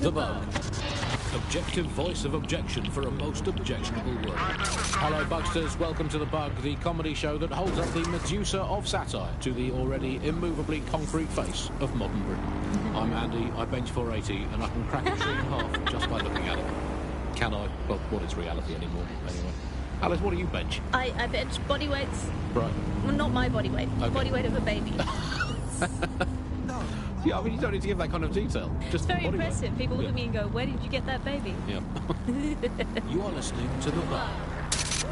The Bug. Objective voice of objection for a most objectionable word. Hello, Bugsters. Welcome to The Bug, the comedy show that holds up the Medusa of satire to the already immovably concrete face of modern Britain. I'm Andy, I bench 480, and I can crack a tree in half just by looking at it. Can I? Well, what is reality anymore, anyway? Alice, what do you bench? I bench body weights. Right. Well, not my body weight. Okay. Body weight of a baby. Yeah, I mean, you don't need to give that kind of detail. Just It's very body weight. impressive. People look at me and go, where did you get that baby? Yeah. You are listening to The Bug.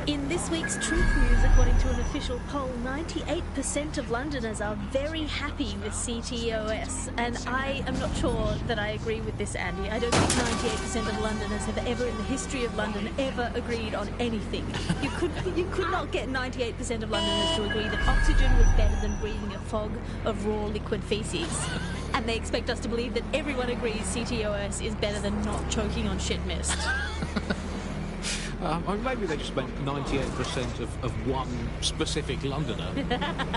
In this week's Truth News, according to an official poll, 98% of Londoners are very happy with CTOS. And I am not sure that I agree with this, Andy. I don't think 98% of Londoners have ever in the history of London ever agreed on anything. You could not get 98% of Londoners to agree that oxygen was better than breathing a fog of raw liquid feces. And they expect us to believe that everyone agrees CTOS is better than not choking on shit mist. Maybe they just meant 98% of one specific Londoner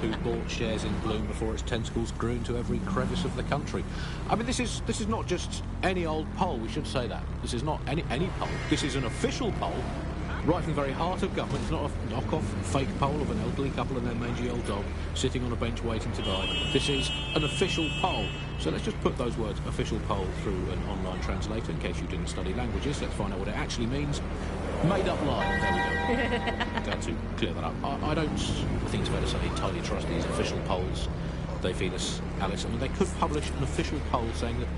who bought shares in Bloom before its tentacles grew into every crevice of the country. I mean, this is not just any old poll, we should say that. This is not any poll. This is an official poll, right from the very heart of government. It's not a knock-off fake poll of an elderly couple and their mangy old dog sitting on a bench waiting to die. This is an official poll. So let's just put those words, official poll, through an online translator in case you didn't study languages. Let's find out what it actually means. Made up lie. There we go. Glad to clear that up. I think it's fair to say entirely trust these official polls. They feed us, Alice. I mean, they could publish an official poll saying that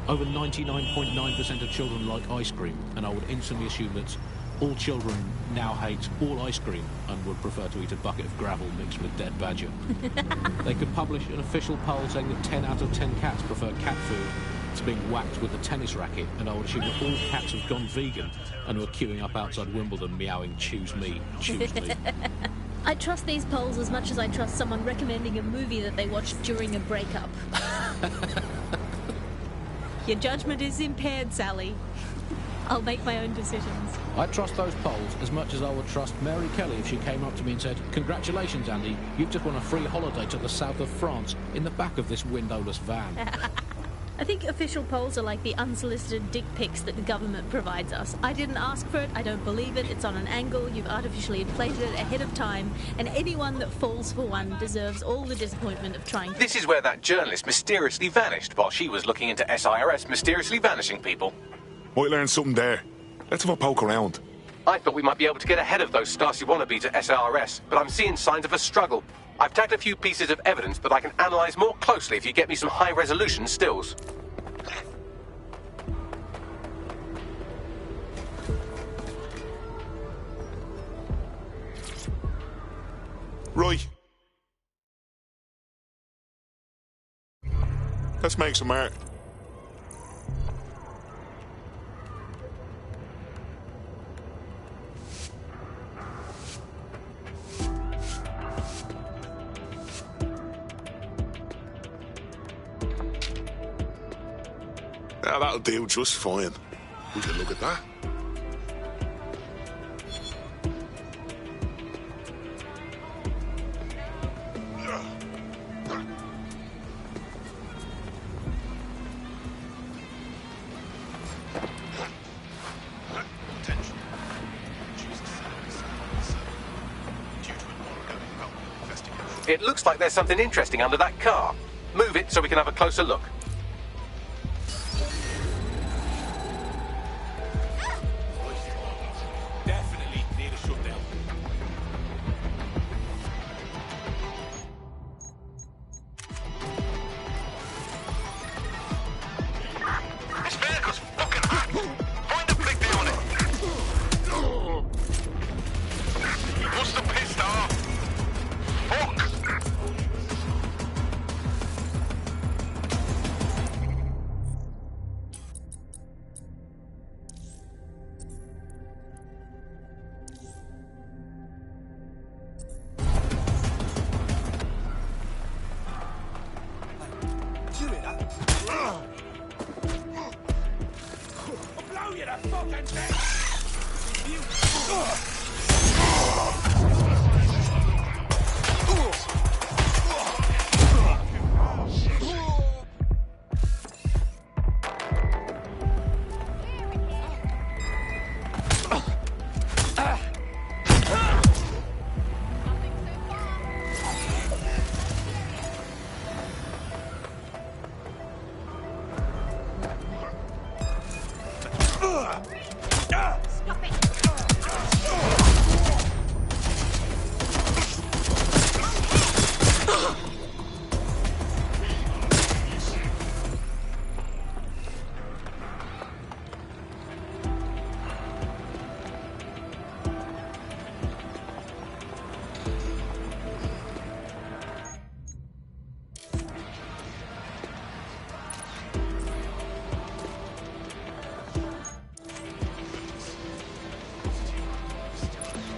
over 99.9% of children like ice cream, and I would instantly assume that all children now hate all ice cream and would prefer to eat a bucket of gravel mixed with dead badger. They could publish an official poll saying that 10 out of 10 cats prefer cat food to being whacked with a tennis racket, and I would assume that all cats have gone vegan and are queuing up outside Wimbledon meowing, choose me, choose me. I trust these polls as much as I trust someone recommending a movie that they watched during a breakup. Your judgment is impaired, Sally. I'll make my own decisions. I trust those polls as much as I would trust Mary Kelly if she came up to me and said, "Congratulations, Andy, you've just won a free holiday to the south of France in the back of this windowless van." I think official polls are like the unsolicited dick pics that the government provides us. I didn't ask for it, I don't believe it, it's on an angle, you've artificially inflated it ahead of time, and anyone that falls for one deserves all the disappointment of trying to... This is where that journalist mysteriously vanished while she was looking into SIRS mysteriously vanishing people. Might learn something there. Let's have a poke around. I thought we might be able to get ahead of those Stasi wannabes at SIRS, but I'm seeing signs of a struggle. I've tagged a few pieces of evidence that I can analyse more closely if you get me some high-resolution stills. Right. Let's make some art. Now that'll do just fine. Would you look at that? It looks like there's something interesting under that car. Move it so we can have a closer look. Definitely need a shutdown. This vehicle's fucking hot. Find a big on it. Must have pissed off. Fuck.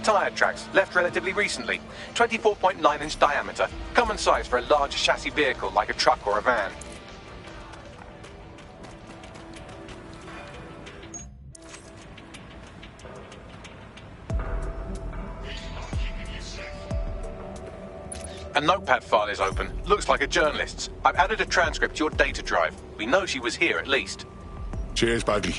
tyre tracks, left relatively recently. 24.9-inch diameter. Common size for a large chassis vehicle like a truck or a van. A notepad file is open. Looks like a journalist's. I've added a transcript to your data drive. We know she was here at least. Cheers, Bagley.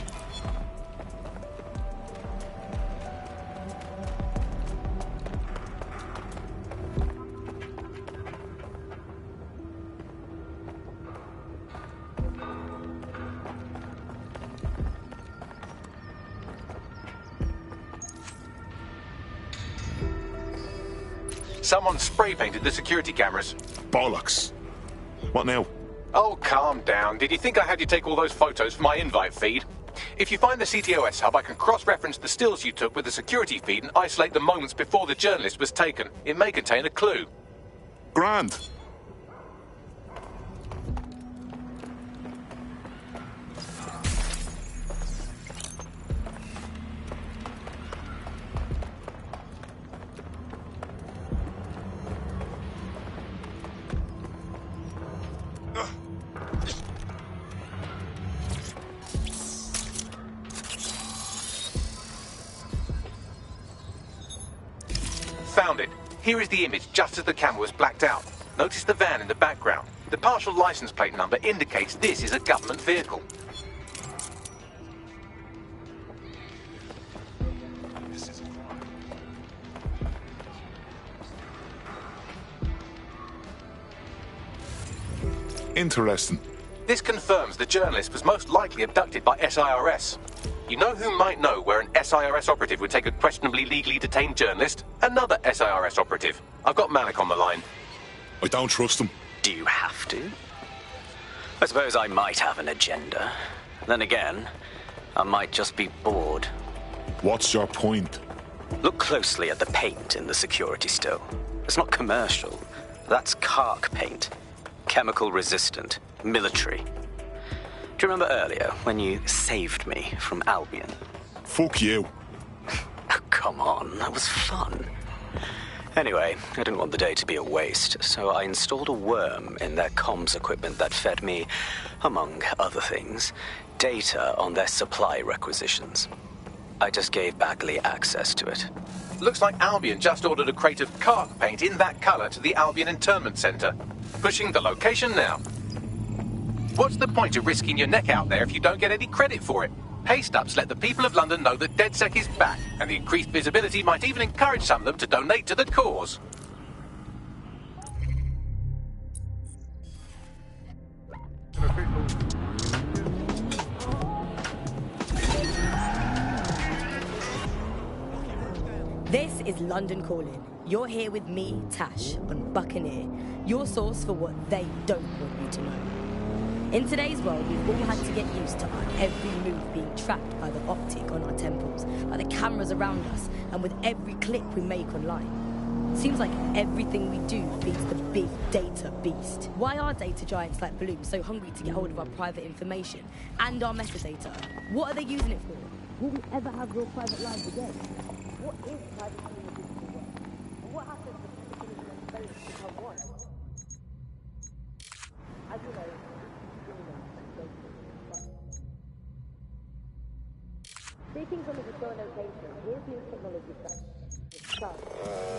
Someone spray painted the security cameras. Bollocks. What now? Oh, calm down. Did you think I had you take all those photos for my invite feed? If you find the CTOS hub, I can cross-reference the stills you took with the security feed and isolate the moments before the journalist was taken. It may contain a clue. Grand. Found it. Here is the image just as the camera was blacked out. Notice the van in the background. The partial license plate number indicates this is a government vehicle. Interesting. This confirms the journalist was most likely abducted by SIRS. You know who might know where an SIRS operative would take a questionably legally detained journalist? Another SIRS operative. I've got Malik on the line. I don't trust him. Do you have to? I suppose I might have an agenda. Then again, I might just be bored. What's your point? Look closely at the paint in the security still. It's not commercial. That's Kark paint. Chemical resistant. Military. Do you remember earlier when you saved me from Albion? Fuck you. Oh, come on, that was fun. Anyway, I didn't want the day to be a waste, so I installed a worm in their comms equipment that fed me, among other things, data on their supply requisitions. I just gave Bagley access to it. Looks like Albion just ordered a crate of Kark paint in that colour to the Albion Internment Centre. Pushing the location now. What's the point of risking your neck out there if you don't get any credit for it? Paste-ups let the people of London know that DedSec is back, and the increased visibility might even encourage some of them to donate to the cause. This is London Calling. You're here with me, Tash, on Buccaneer, your source for what they don't want you to know. In today's world, we've all had to get used to our every move being tracked by the optic on our temples, by the cameras around us, and with every click we make online. Seems like everything we do feeds the big data beast. Why are data giants like Bloom so hungry to get hold of our private information and our metadata? What are they using it for? Will we ever have real private lives again? What is privacy in the digital world? And what happens if people in space become one? As you know, speaking from a historic location, here's new technology stuff. It's done. It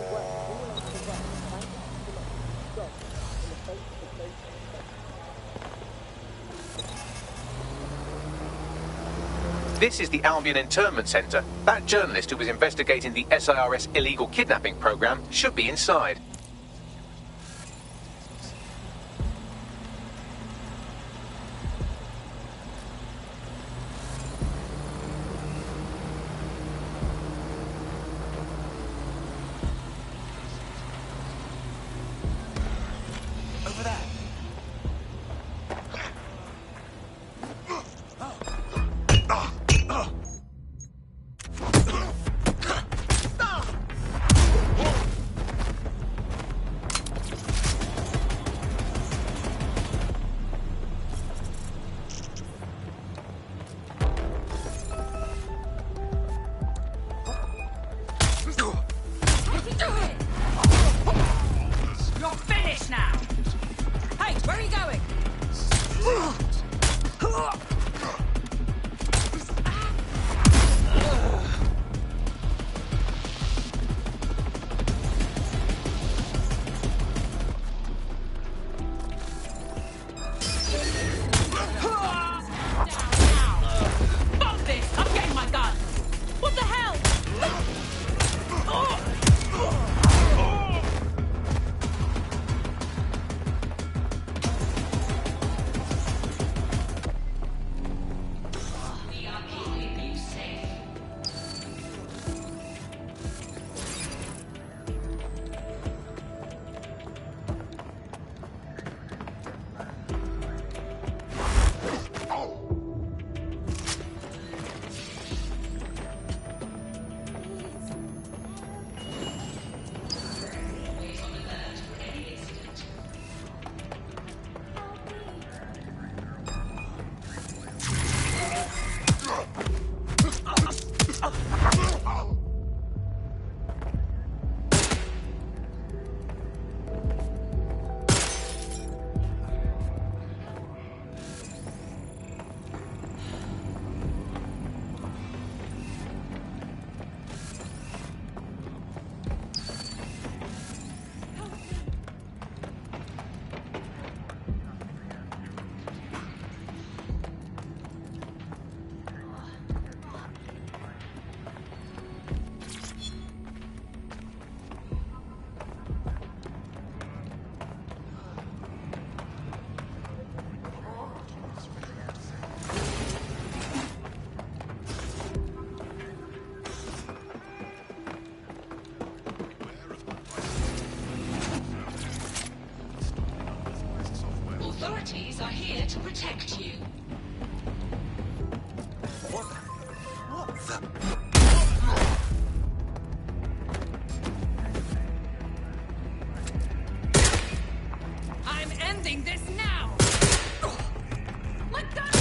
works. Simulates the work. Scientists simulate jobs in the face of the place. This is the Albion Internment Centre. That journalist who was investigating the SIRS illegal kidnapping programme should be inside. Over there. authorities are here to protect you. What the? I'm ending this now! My gun!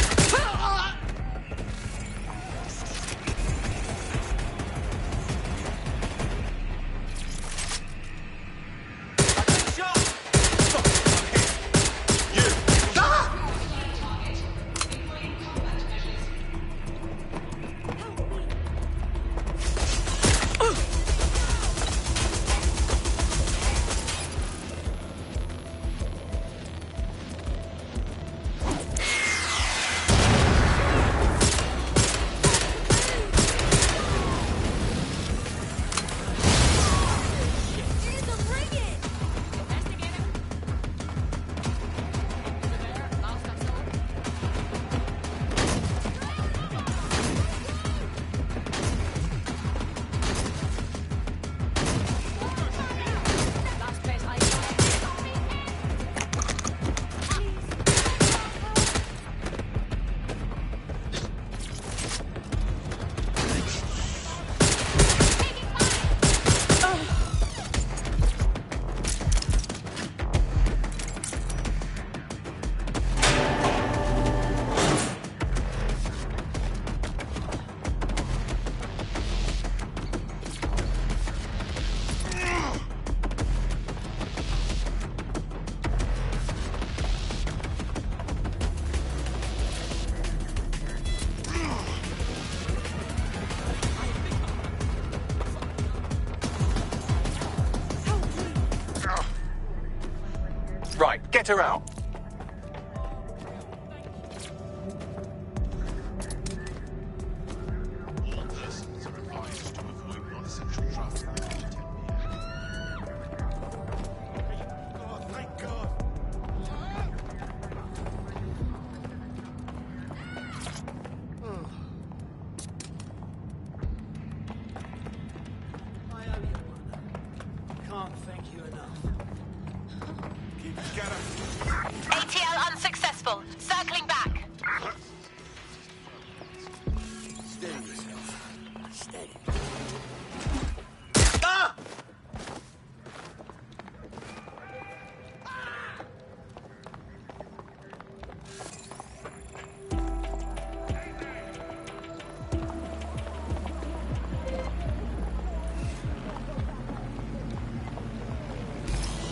Right, get her out. ATL unsuccessful. Circling back. Steady yourself. Steady.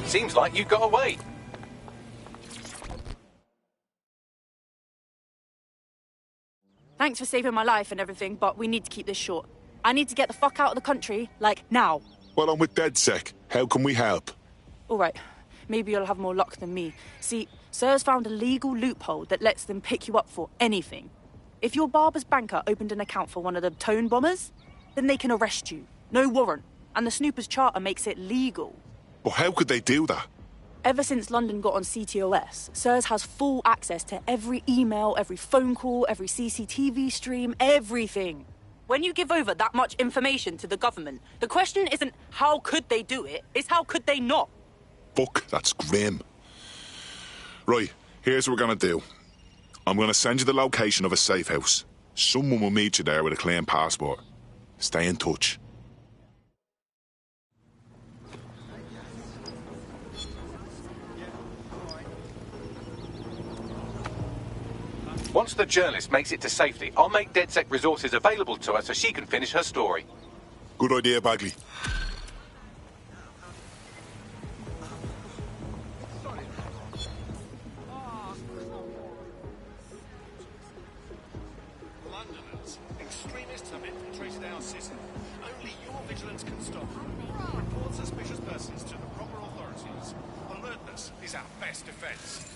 Seems like you got away. Thanks for saving my life and everything, but we need to keep this short. I need to get the fuck out of the country, like, now. Well, I'm with DedSec. How can we help? All right, maybe you'll have more luck than me. See, Sir's found a legal loophole that lets them pick you up for anything. If your barber's banker opened an account for one of the tone bombers, then they can arrest you. No warrant. And the Snoopers Charter makes it legal. But how could they do that? Ever since London got on CTOS, SIRS has full access to every email, every phone call, every CCTV stream, everything. When you give over that much information to the government, the question isn't how could they do it, it's how could they not? Fuck, that's grim. Right, here's what we're gonna do. I'm gonna send you the location of a safe house. Someone will meet you there with a clean passport. Stay in touch. Once the journalist makes it to safety, I'll make DedSec resources available to her so she can finish her story. Good idea, Bagley. Londoners, extremists have infiltrated our city. Only your vigilance can stop them. Report suspicious persons to the proper authorities. Alertness is our best defense.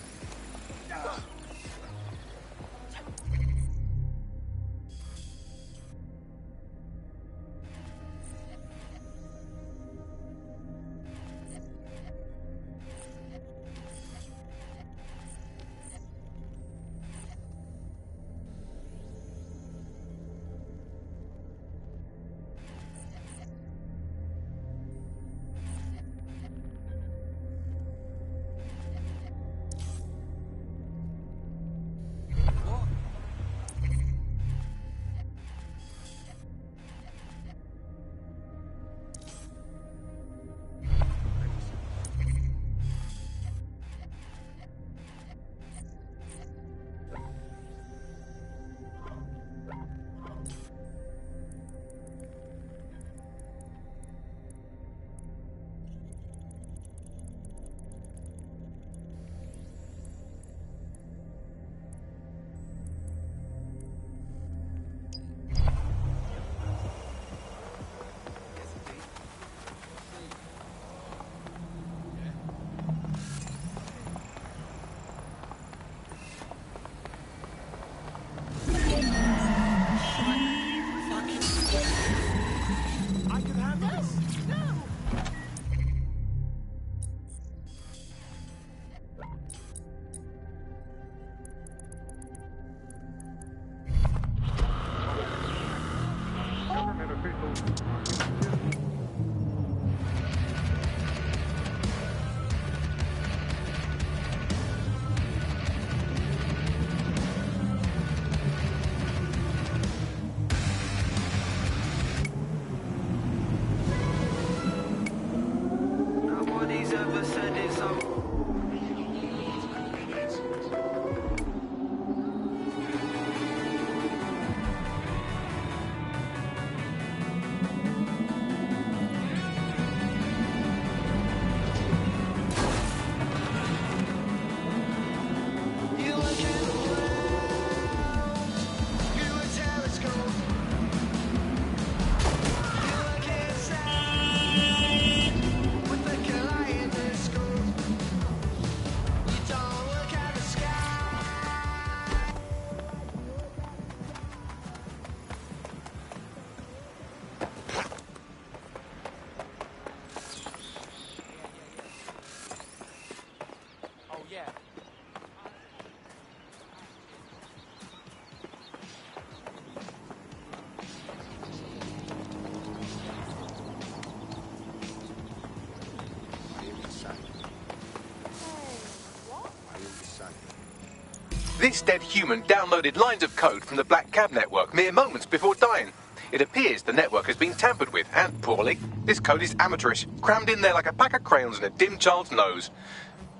This dead human downloaded lines of code from the Black Cab network mere moments before dying. It appears the network has been tampered with, and poorly. This code is amateurish, crammed in there like a pack of crayons in a dim child's nose.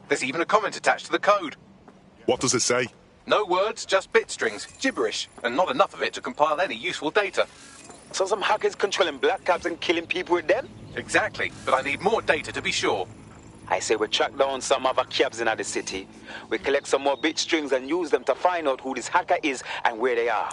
There's even a comment attached to the code. What does it say? No words, just bit strings, gibberish, and not enough of it to compile any useful data. So some hackers controlling black cabs and killing people with them? Exactly, but I need more data to be sure. I say we track down some other cabs in the city. We collect some more bit strings and use them to find out who this hacker is and where they are.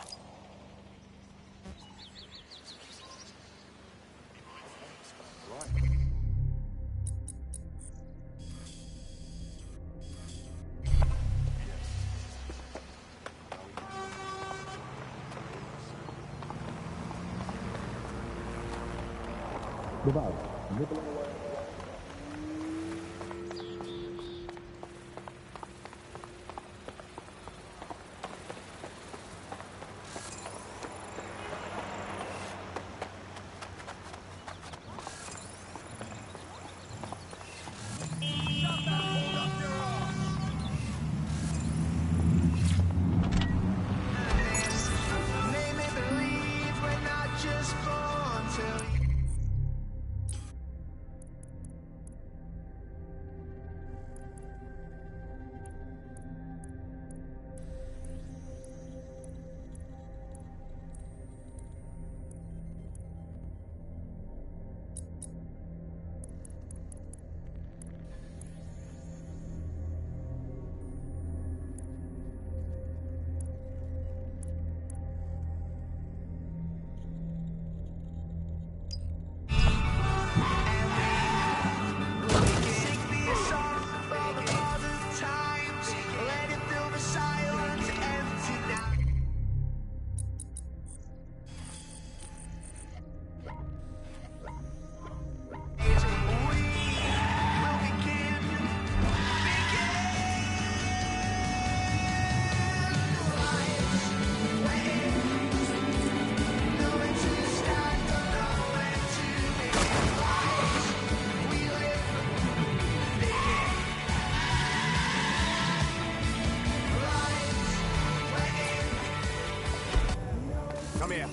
Come here.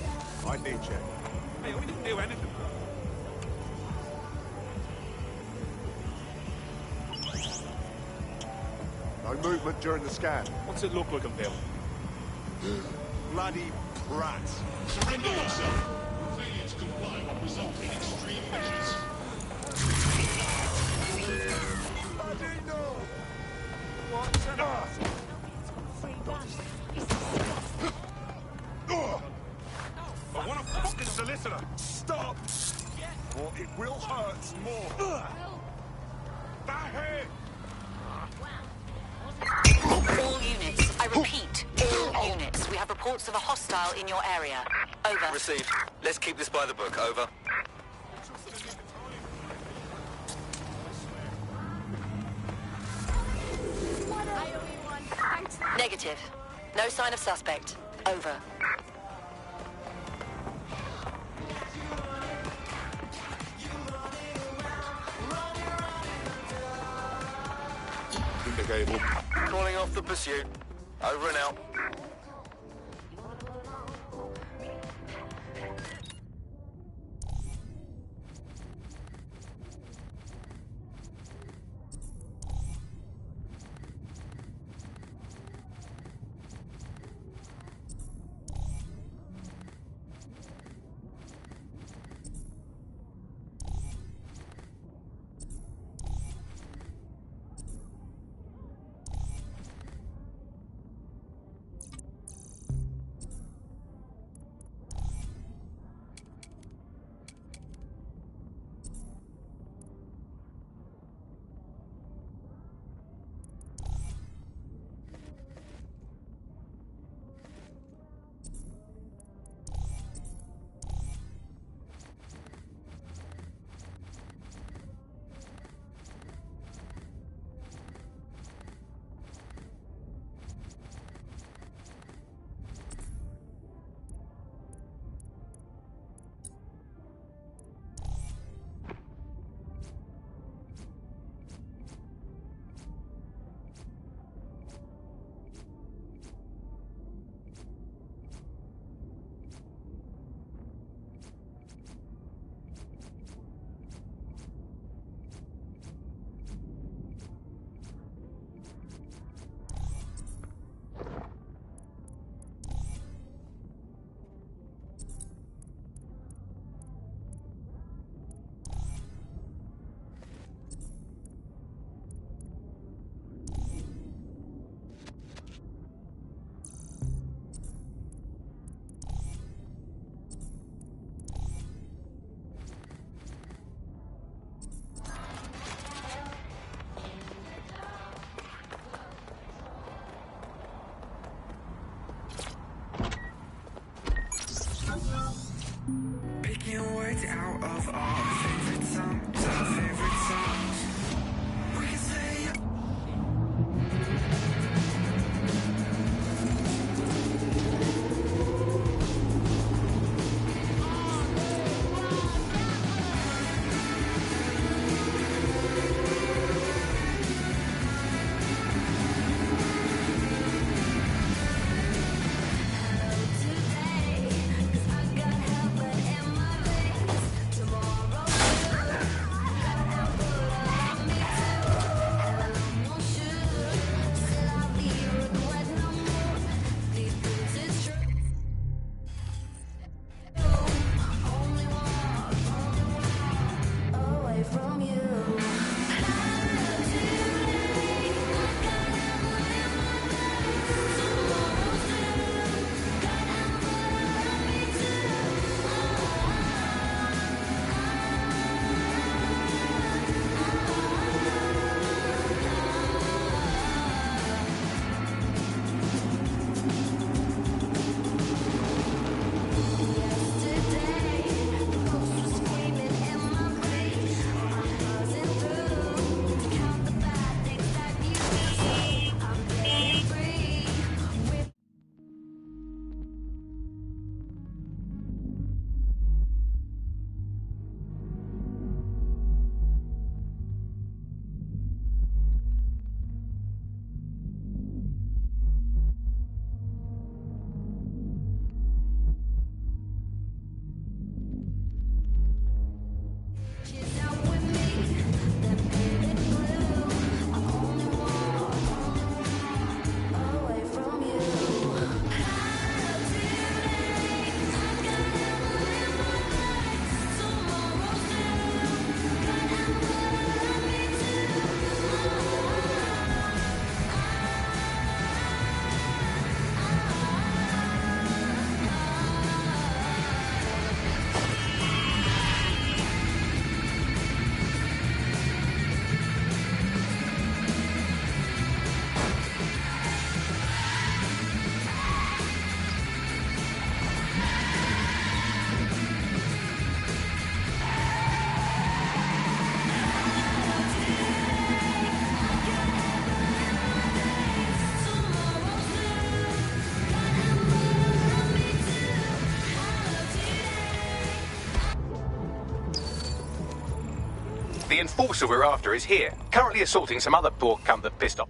I need you. Hey, we didn't do anything. No movement during the scan. What's it look like, Bill? Bloody brats. Surrender yourself. Failure to comply will result in extreme measures. I didn't know. What's an ass? I want a fucking solicitor. Stop. Or it will hurt more. Back here. All units. I repeat, all units. We have reports of a hostile in your area. Over. Received. Let's keep this by the book. Over. Negative. No sign of suspect. Over. Cable. Calling off the pursuit. Over and out. enforcer we're after is here, currently assaulting some other poor cunt that pissed off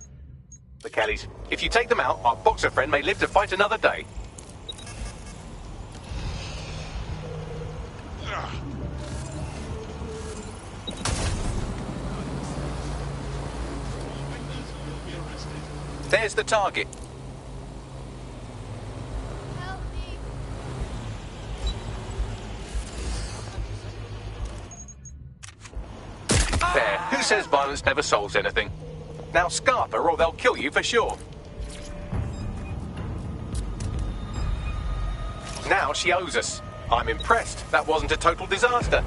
the Kellys. If you take them out, our boxer friend may live to fight another day. There's the target. There. Who says violence never solves anything? Now scarp her or they'll kill you for sure. Now she owes us. I'm impressed. That wasn't a total disaster.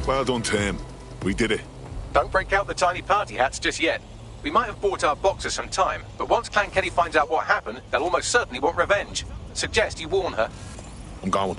Well done, Tim. We did it. Don't break out the tiny party hats just yet. We might have bought our boxers some time, but once Clan Kelly finds out what happened, they'll almost certainly want revenge. Suggest you warn her. I'm going.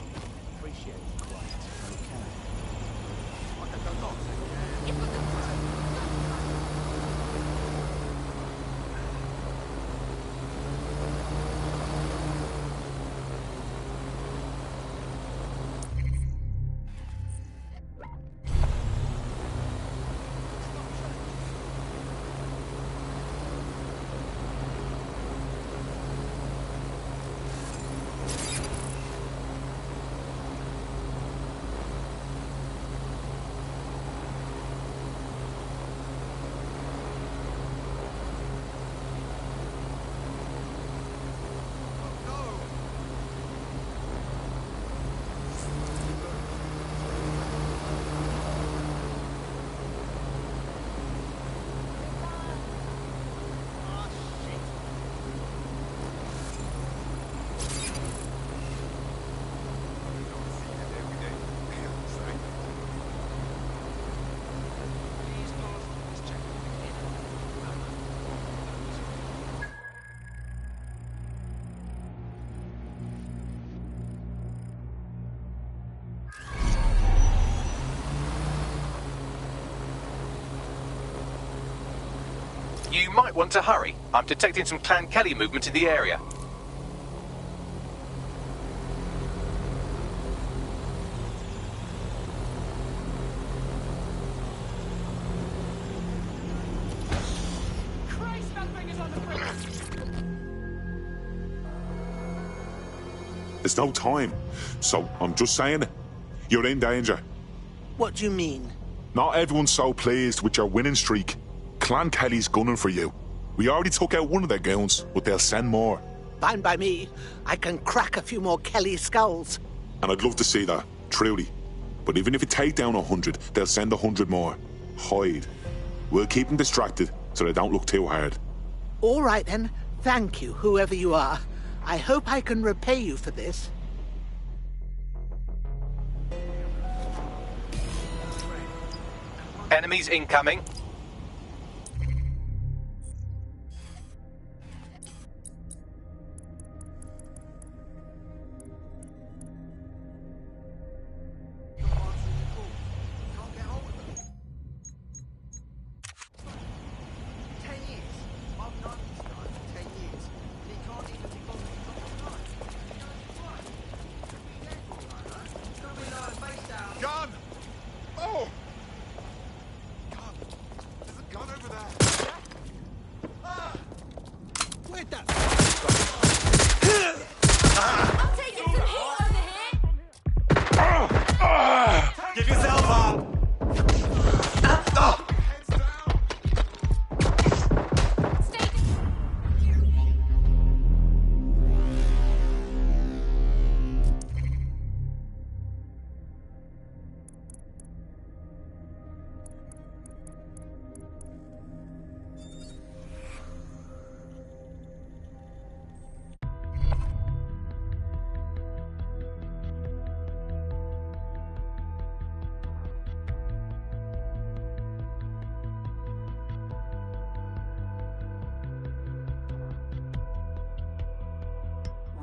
You might want to hurry. I'm detecting some Clan Kelly movement in the area. There's no time. So I'm just saying it. You're in danger. What do you mean? Not everyone's so pleased with your winning streak. Clan Kelly's gunning for you. We already took out one of their goons, but they'll send more. Fine by me. I can crack a few more Kelly skulls. And I'd love to see that, truly. But even if you take down 100, they'll send 100 more. Hide. We'll keep them distracted so they don't look too hard. All right then. Thank you, whoever you are. I hope I can repay you for this. Enemies incoming.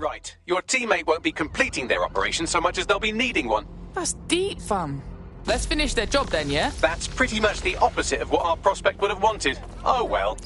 right. Your teammate won't be completing their operation so much as they'll be needing one. That's deep, fam. Let's finish their job then, yeah? That's pretty much the opposite of what our prospect would have wanted. Oh well.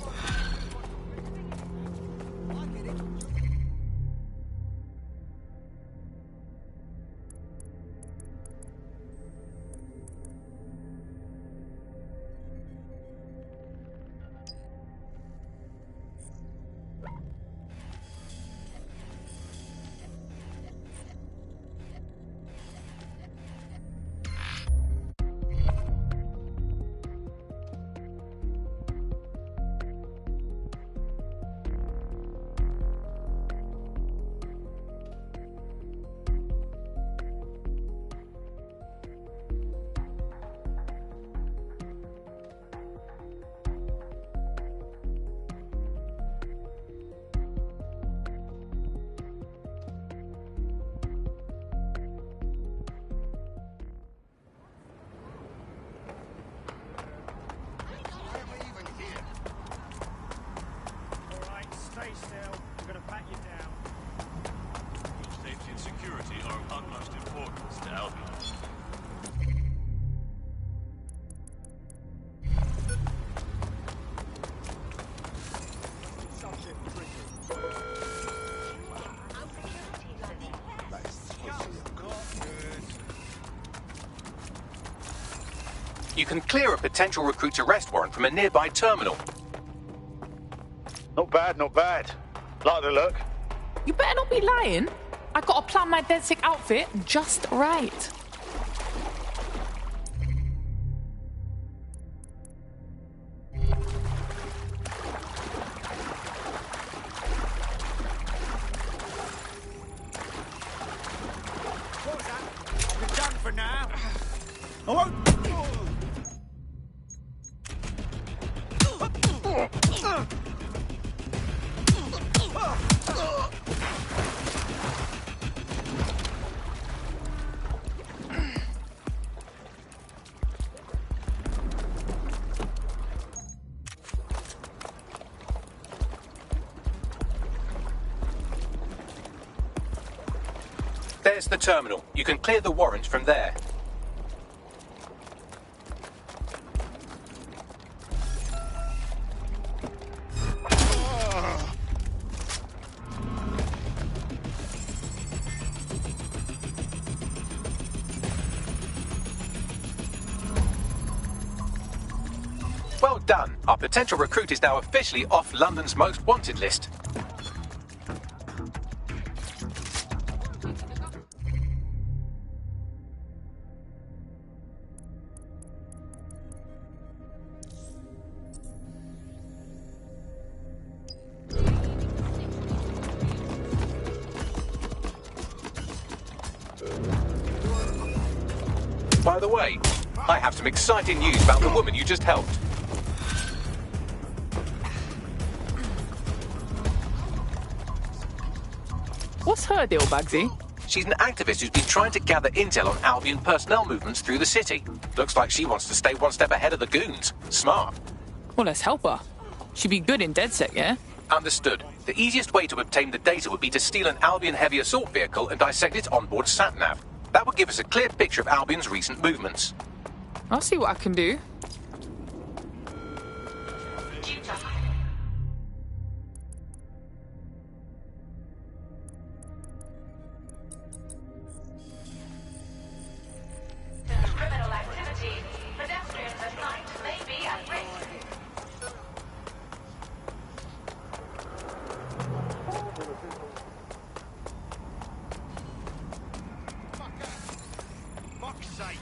You can clear a potential recruit's arrest warrant from a nearby terminal. Not bad, not bad. Like the look. You better not be lying. I gotta plan my DedSec outfit just right. You're done for now. I won't. There's the terminal. You can clear the warrant from there. Well done. Our potential recruit is now officially off London's most wanted list. By the way, I have some exciting news about the woman you just helped. What's her deal, Bagsy? She's an activist who's been trying to gather intel on Albion personnel movements through the city. Looks like she wants to stay one step ahead of the goons. Smart. Well, let's help her. She'd be good in DedSec, yeah? Understood. The easiest way to obtain the data would be to steal an Albion heavy assault vehicle and dissect its onboard sat-nav. That would give us a clear picture of Albion's recent movements. I'll see what I can do. Criminal activity. Pedestrians at night may be at risk. Fuck's sake.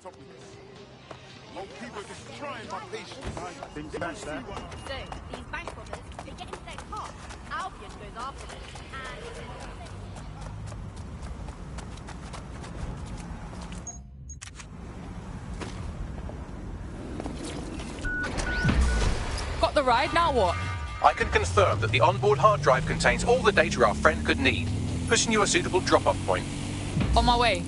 top of this. Old people are just trying my patience. I think that's that. So, these bank robbers, they get into their car. Albion goes after them, and... Got the ride, now what? I can confirm that the onboard hard drive contains all the data our friend could need, pushing you a suitable drop-off point. On my way.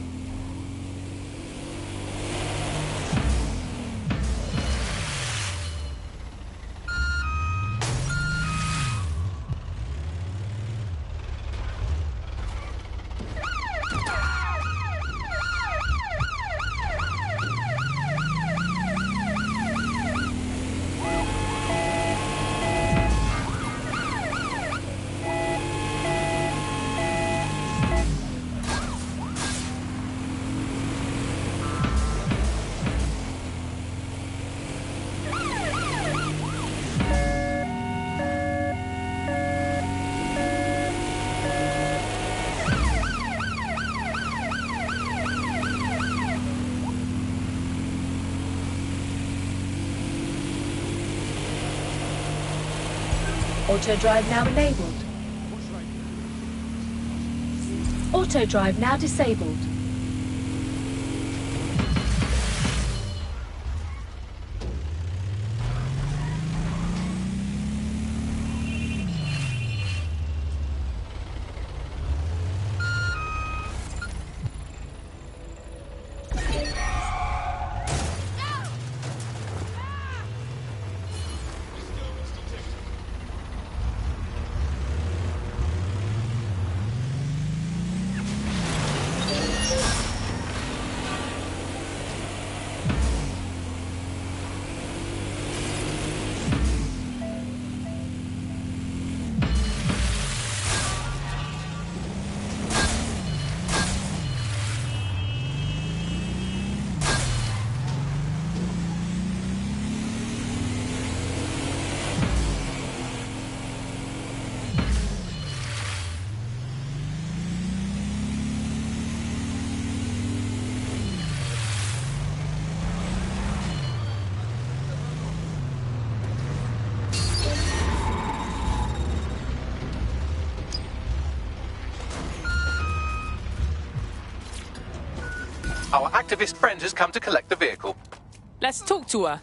Auto drive now enabled. Auto drive now disabled. Our activist friend has come to collect the vehicle. Let's talk to her.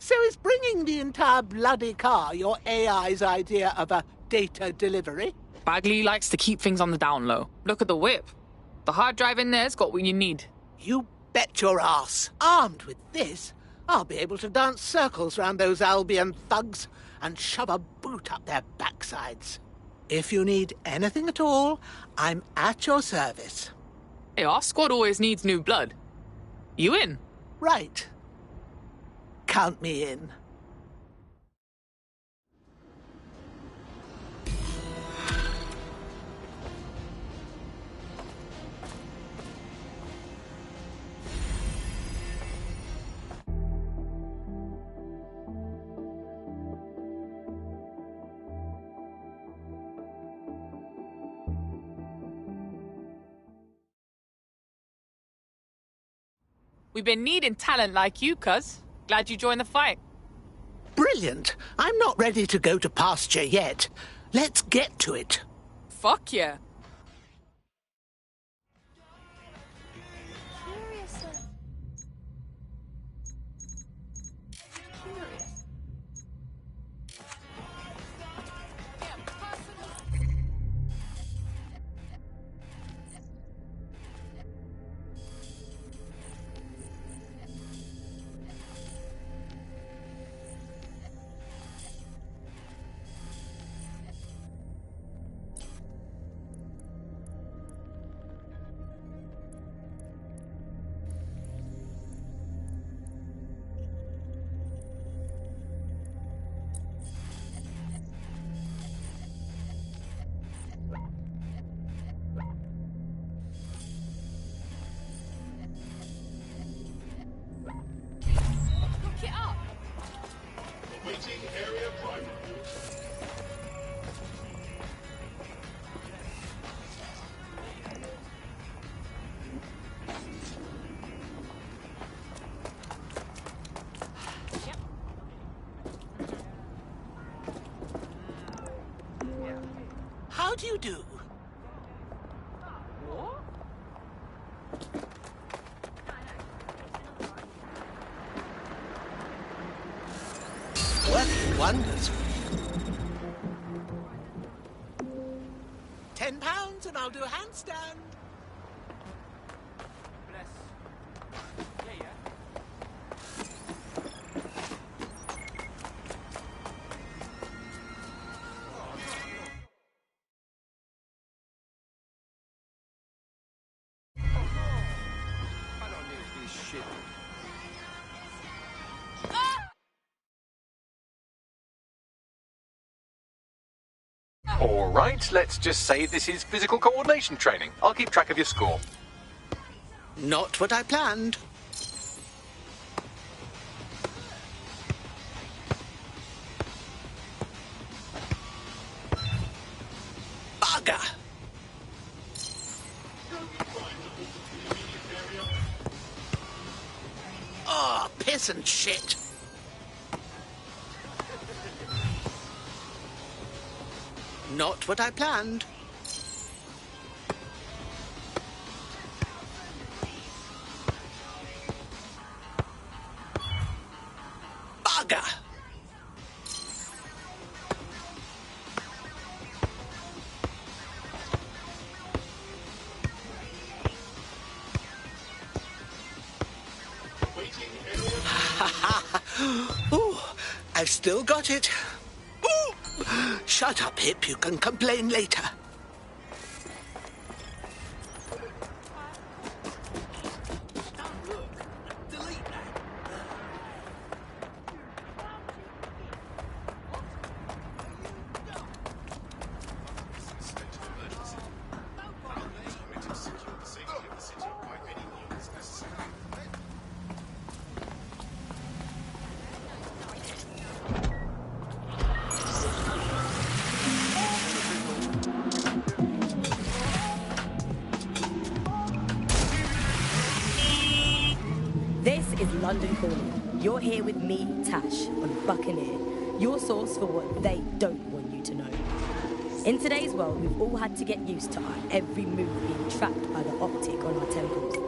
So is bringing the entire bloody car your AI's idea of a data delivery? Bagley likes to keep things on the down low. Look at the whip. The hard drive in there's got what you need. You bet your ass. Armed with this, I'll be able to dance circles round those Albion thugs and shove a boot up their backsides. If you need anything at all, I'm at your service. Hey, our squad always needs new blood. You in? Right. Count me in. We've been needing talent like you, cuz. Glad you joined the fight. Brilliant. I'm not ready to go to pasture yet. Let's get to it. Fuck yeah. How do you do? Working wonders. £10 and I'll do a handstand. All right, let's just say this is physical coordination training. I'll keep track of your score. Not what I planned. Bugger! Oh, piss and shit. Not what I planned. Bugger! Ooh, I've still got it. Ooh. Shut up, Hip. You can complain later. This is London Calling. You're here with me, Tash, on Buccaneer, your source for what they don't want you to know. In today's world, we've all had to get used to our every move being tracked by the optic on our temples.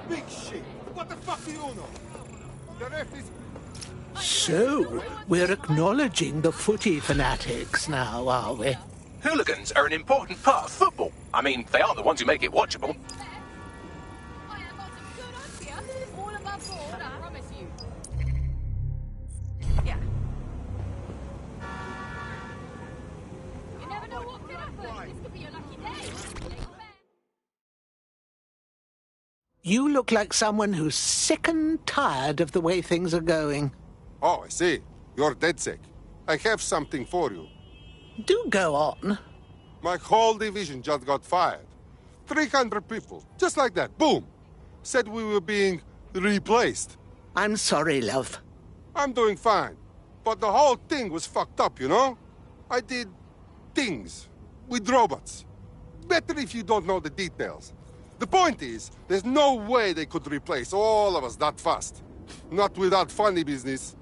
Big shit. What the fuck do you know? The ref is... So, we're acknowledging the footy fanatics now, are we? Hooligans are an important part of football. I mean, they are the ones who make it watchable. All above board, I promise you. Yeah. You never know what could happen. This could be your lucky day. You look like someone who's sick and tired of the way things are going. Oh, I see. You're dead sick. I have something for you. Do go on. My whole division just got fired. 300 people, just like that, boom. Said we were being replaced. I'm sorry, love. I'm doing fine. But the whole thing was fucked up, you know? I did things with robots. Better if you don't know the details. The point is, there's no way they could replace all of us that fast. Not without funny business.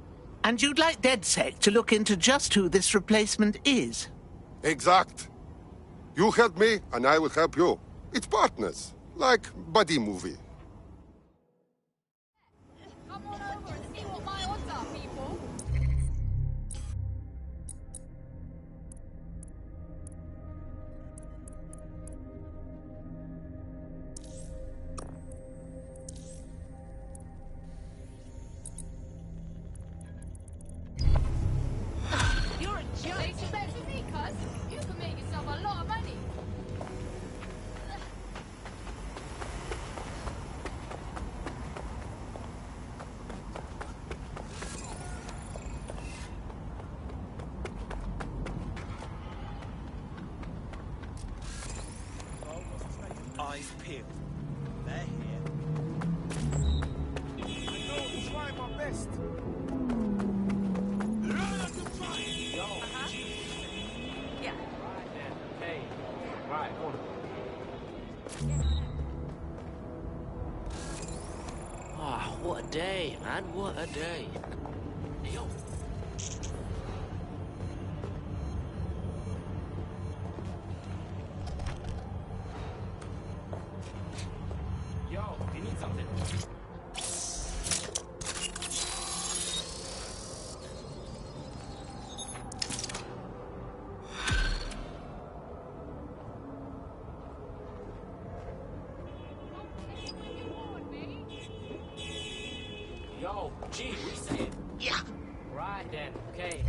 And you'd like DedSec to look into just who this replacement is? Exact. You help me, and I will help you. It's partners, like buddy movie. Come on over and see what my odds are, people. You're a joke. They expect to me, cuz. You can make yourself a lot of money. Eyes peeled. They're here. I know, I'm trying my best. Yeah. Hey, right, on. Ah, what a day, man. What a day. Yo. Yo, you need something? Yo, G, what you saying? Yeah. Right then, okay.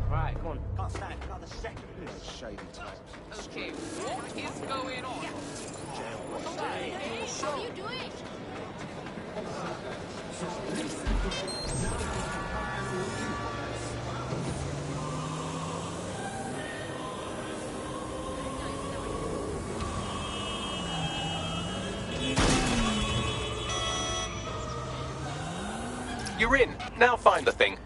Right, come on. Can't stand another second. This shady types. Okay, what is going on? What are you doing? You're in. Now find the thing.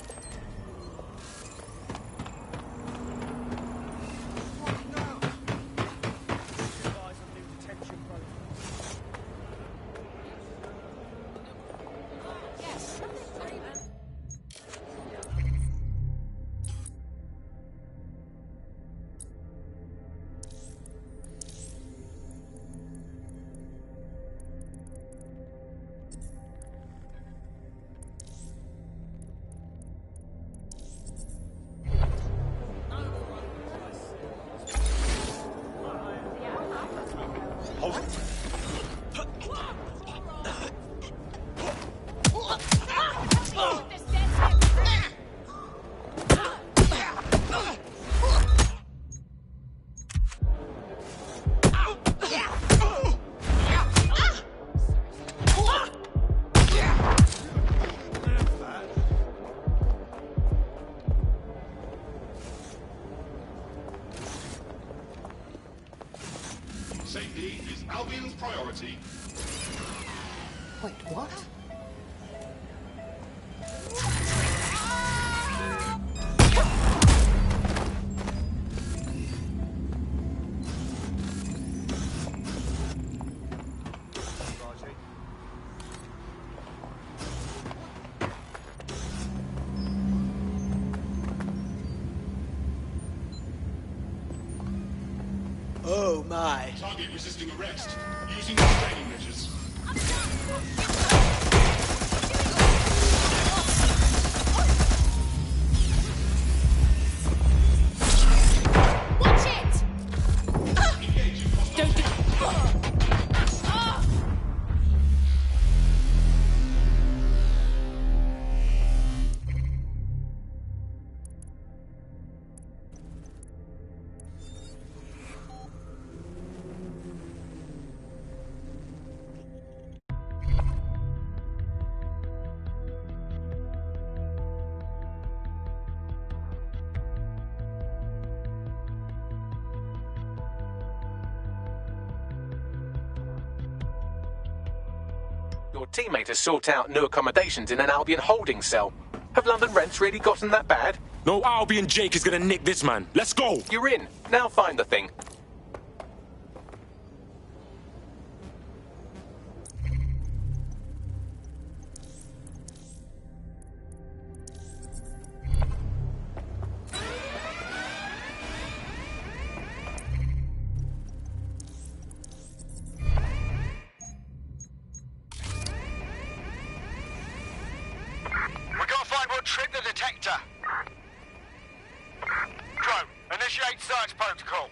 Safety is Albion's priority. Wait, what? Oh my. Target resisting arrest. Using restraining measures. Watch it! Don't do... Your teammate has sought out new accommodations in an Albion holding cell. Have London rents really gotten that bad? No Albion Jake is gonna nick this man. Let's go! You're in. Now find the thing. We gotta find what triggered the detector. Drone, initiate search protocol.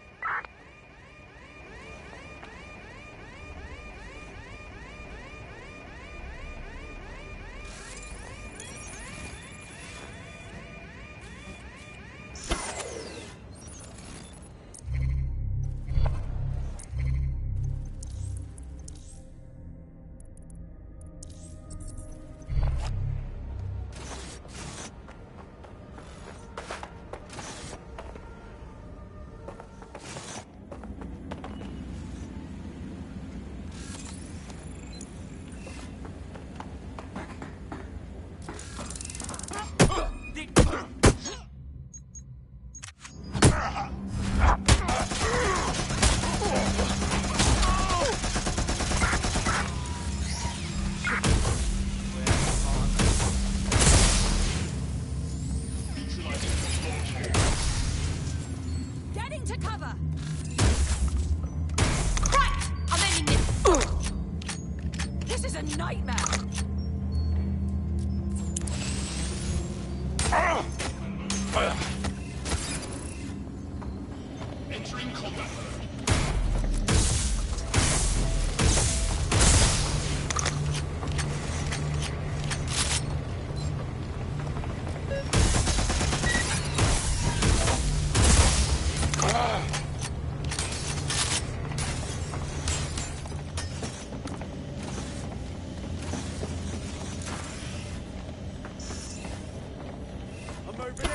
Getting to cover! Right! I'm ending this! This is a nightmare! Entering combat mode. I'm moving in!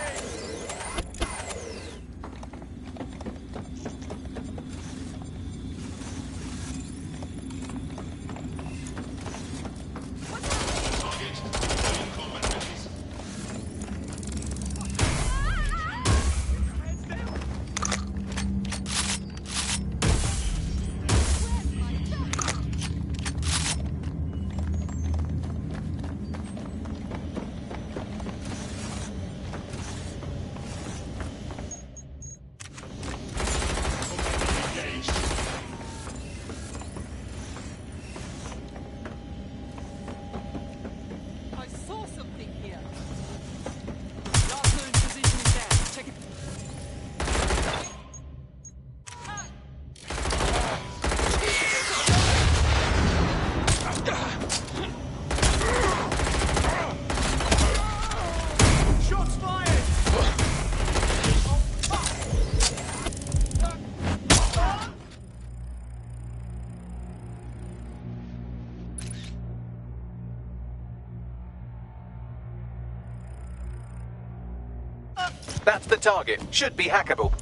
I saw something here. Last known position is there. Check it. Shots fired! That's the target. Should be hackable.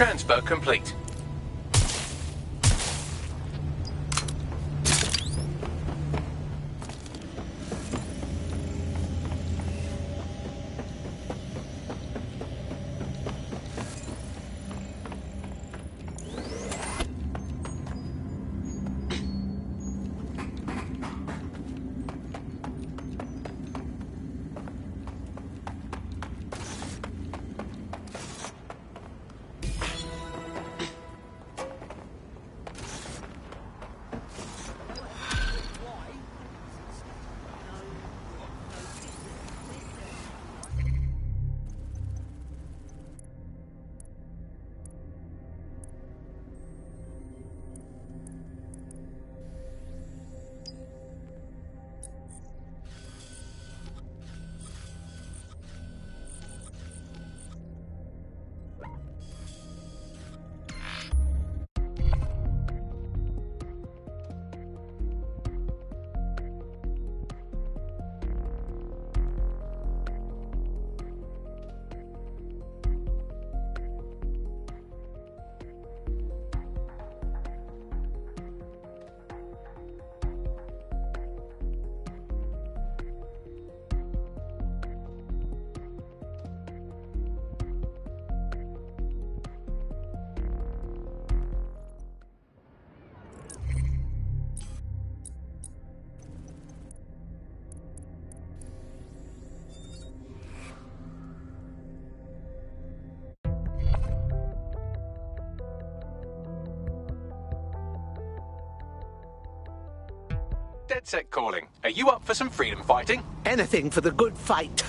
Transfer complete. DedSec calling. Are you up for some freedom fighting? Anything for the good fight.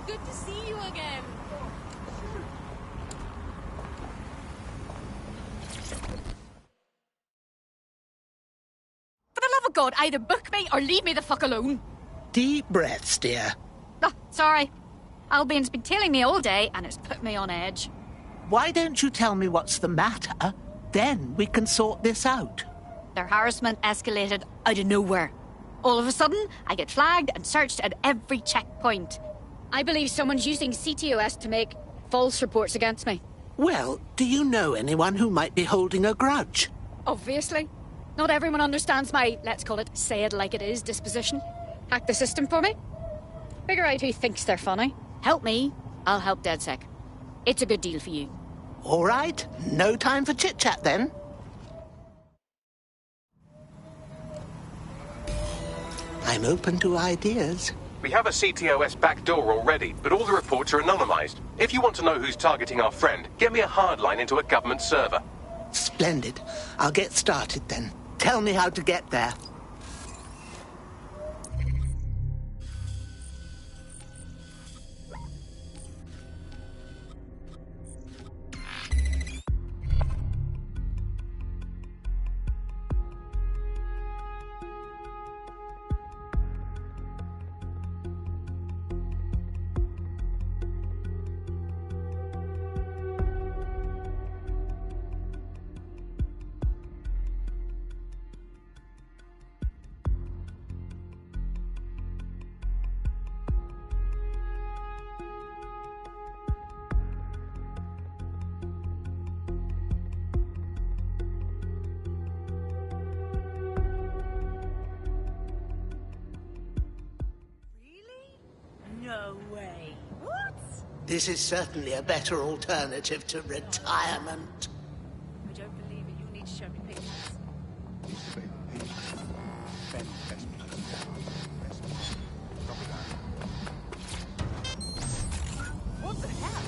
Good to see you again. For the love of God, either book me or leave me the fuck alone. Deep breaths, dear. Oh, sorry. Albion's been tailing me all day and it's put me on edge. Why don't you tell me what's the matter? Then we can sort this out. Their harassment escalated out of nowhere. All of a sudden, I get flagged and searched at every checkpoint. I believe someone's using CTOS to make false reports against me. Well, do you know anyone who might be holding a grudge? Obviously. Not everyone understands my, let's call it, say it like it is disposition. Hack the system for me. Figure out who thinks they're funny. Help me, I'll help DedSec. It's a good deal for you. All right, no time for chit-chat then. I'm open to ideas. We have a CTOS backdoor already, but all the reports are anonymized. If you want to know who's targeting our friend, get me a hardline into a government server. Splendid. I'll get started then. Tell me how to get there. No way. What? This is certainly a better alternative to retirement. I don't believe it. You need to show me pictures. What the hell?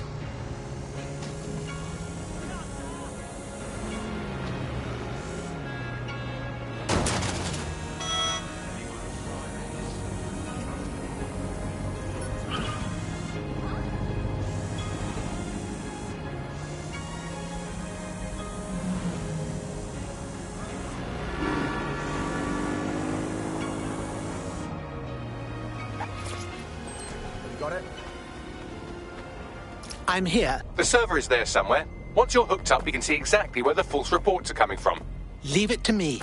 I'm here. The server is there somewhere. Once you're hooked up, we can see exactly where the false reports are coming from. Leave it to me.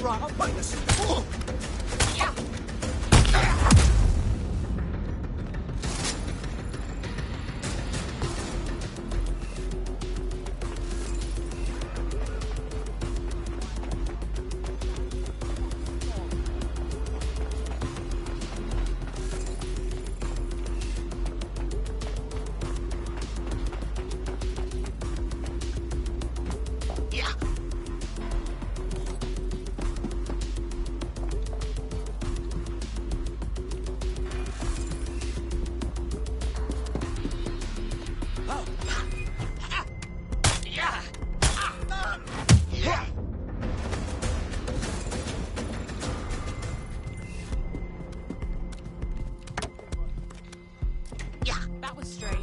Right, I'll find this. That was strange.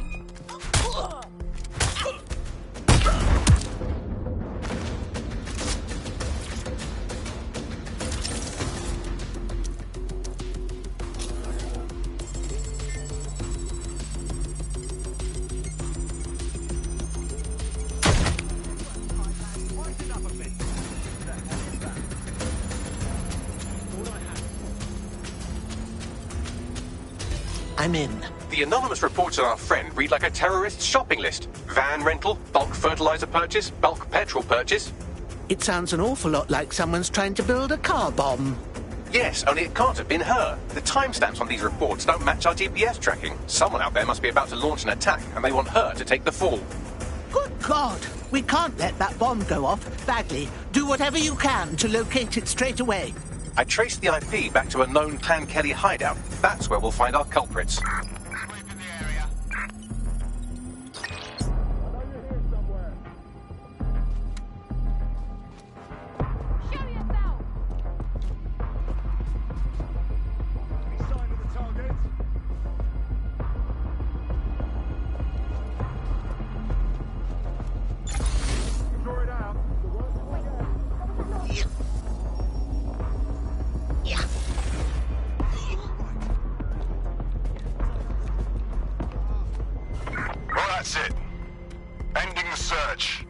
I'm in. The anonymous reports on our friend read like a terrorist's shopping list. Van rental, bulk fertilizer purchase, bulk petrol purchase. It sounds an awful lot like someone's trying to build a car bomb. Yes, only it can't have been her. The timestamps on these reports don't match our GPS tracking. Someone out there must be about to launch an attack, and they want her to take the fall. Good God! We can't let that bomb go off. Bagley, do whatever you can to locate it straight away. I traced the IP back to a known Clan Kelly hideout. That's where we'll find our culprits. That's it. Ending the search.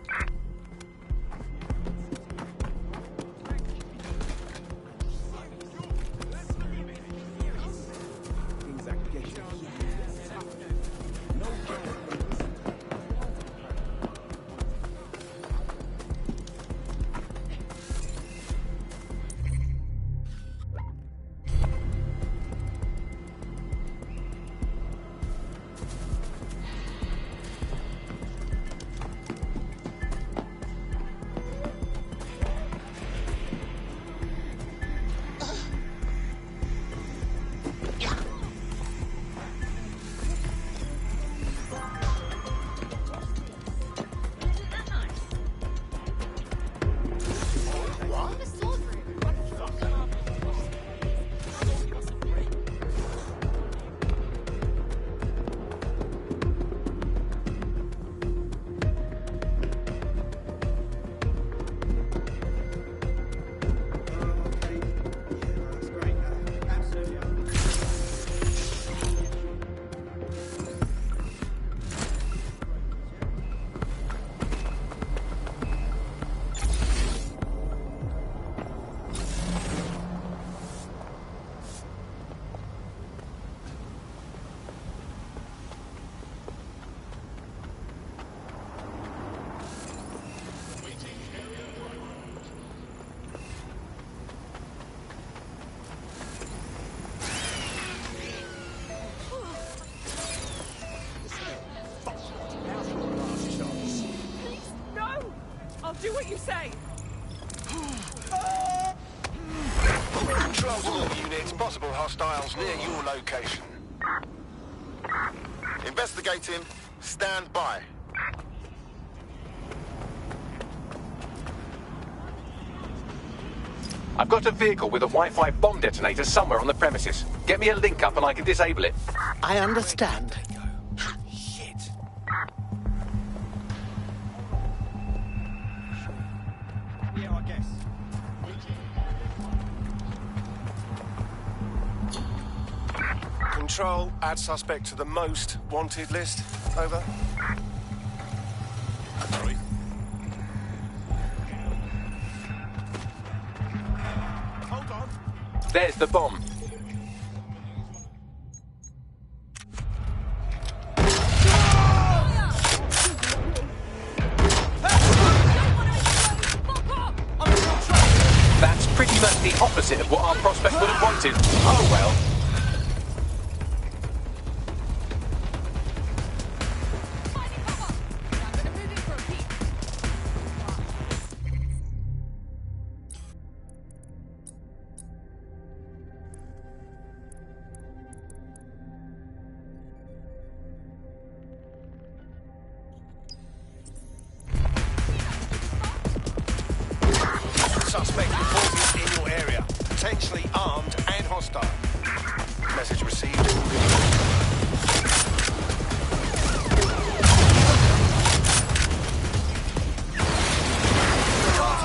hostiles near your location. Investigating. Stand by. I've got a vehicle with a Wi-Fi bomb detonator somewhere on the premises. Get me a link up and I can disable it. I understand. Yeah, I guess. Control, add suspect to the most wanted list. Over. Sorry. Hold on. There's the bomb. That's pretty much the opposite of what our prospect would have wanted. Oh well. Suspect reported in your area. Potentially armed and hostile. Message received.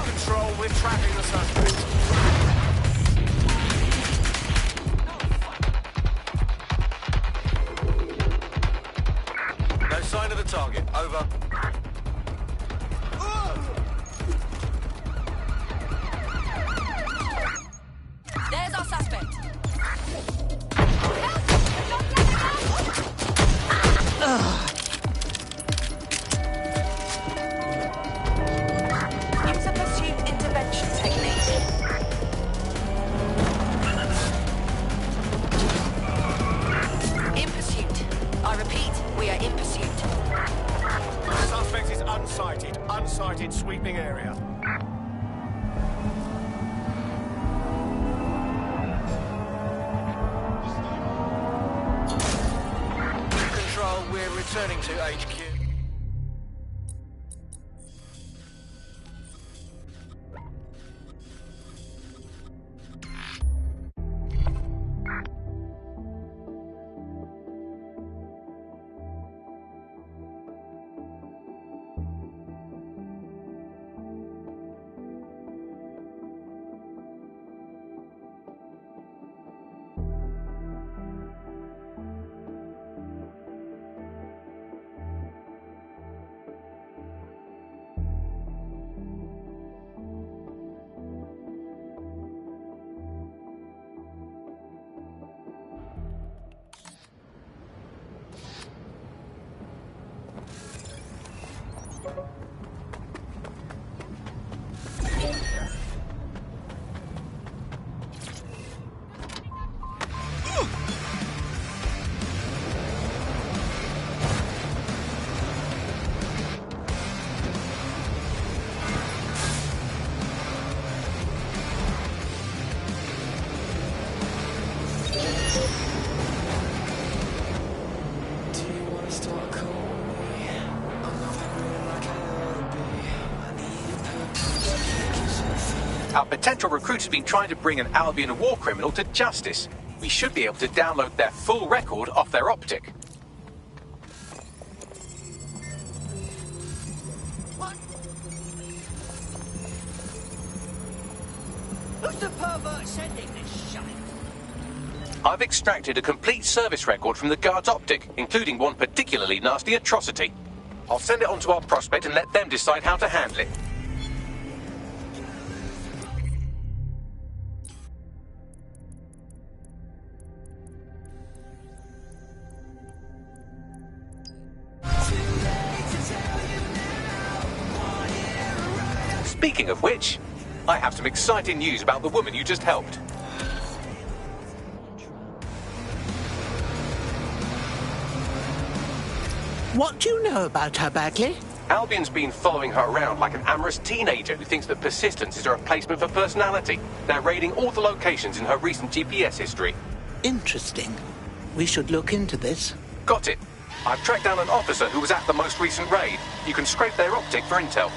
Control, we're tracking the suspect. No sign of the target. Over. There's our suspect. Use a pursuit intervention technique. In pursuit. I repeat, we are in pursuit. Suspect is unsighted. Unsighted sweeping area. Control, we're returning to HQ. Our potential recruit has been trying to bring an Albion war criminal to justice. We should be able to download their full record off their optic. Who's the pervert sending this shite? I've extracted a complete service record from the guard's optic, including one particularly nasty atrocity. I'll send it on to our prospect and let them decide how to handle it. Speaking of which, I have some exciting news about the woman you just helped. What do you know about her, Bagley? Albion's been following her around like an amorous teenager who thinks that persistence is a replacement for personality. They're raiding all the locations in her recent GPS history. Interesting. We should look into this. Got it. I've tracked down an officer who was at the most recent raid. You can scrape their optic for intel.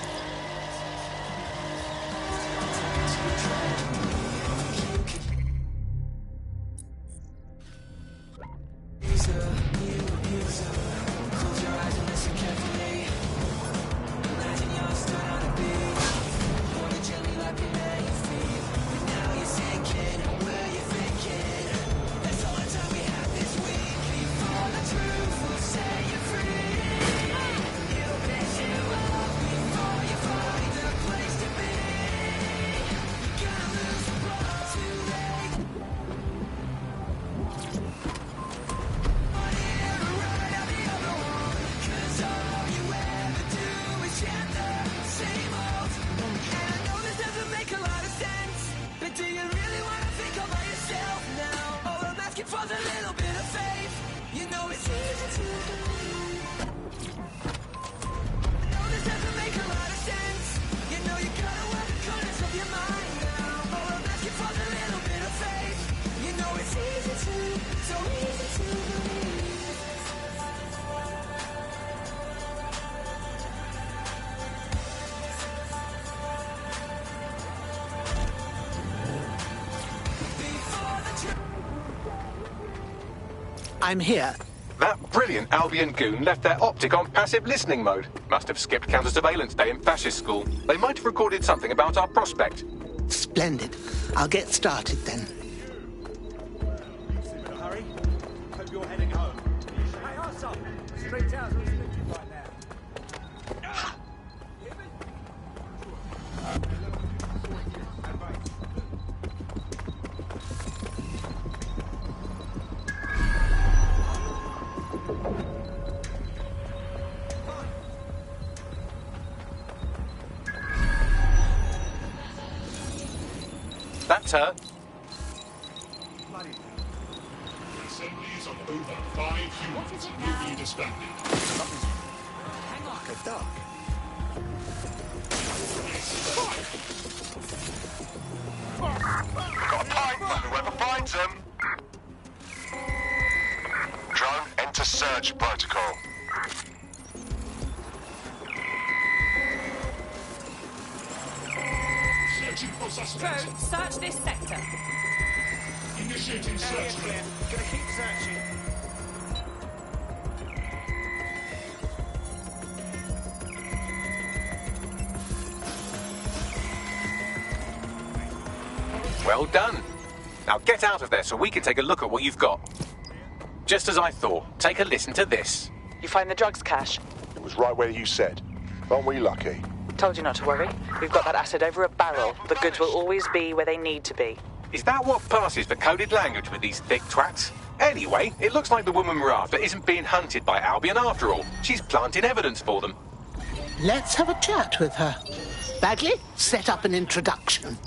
I'm here. That brilliant Albion goon left their optic on passive listening mode. Must have skipped counter-surveillance day in fascist school. They might have recorded something about our prospect. Splendid. I'll get started then. Hurry. Hope you're heading home. Hey, Arthur. Straight out. Who's looking right now? That's her. Assemblies of over 5 humans will be disbanded. Hang on. Like a duck. Got a pipe for whoever finds them. Drone, enter search protocol. Searching for suspects. Drone, search this sector. Initiating search. Gonna keep searching. Well done. Now get out of there so we can take a look at what you've got. Just as I thought. Take a listen to this. You find the drugs cache? It was right where you said. Aren't we lucky? Told you not to worry. We've got that acid over a barrel. The goods will always be where they need to be. Is that what passes for coded language with these thick twats? Anyway, it looks like the woman we're after isn't being hunted by Albion after all. She's planting evidence for them. Let's have a chat with her. Bagley, set up an introduction.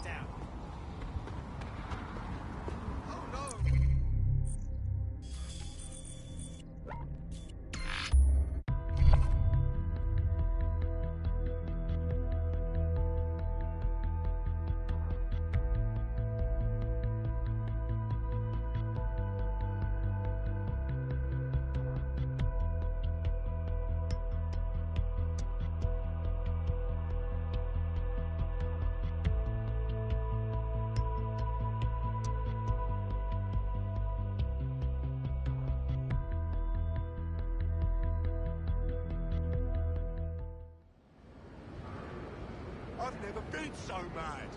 I've never been so mad.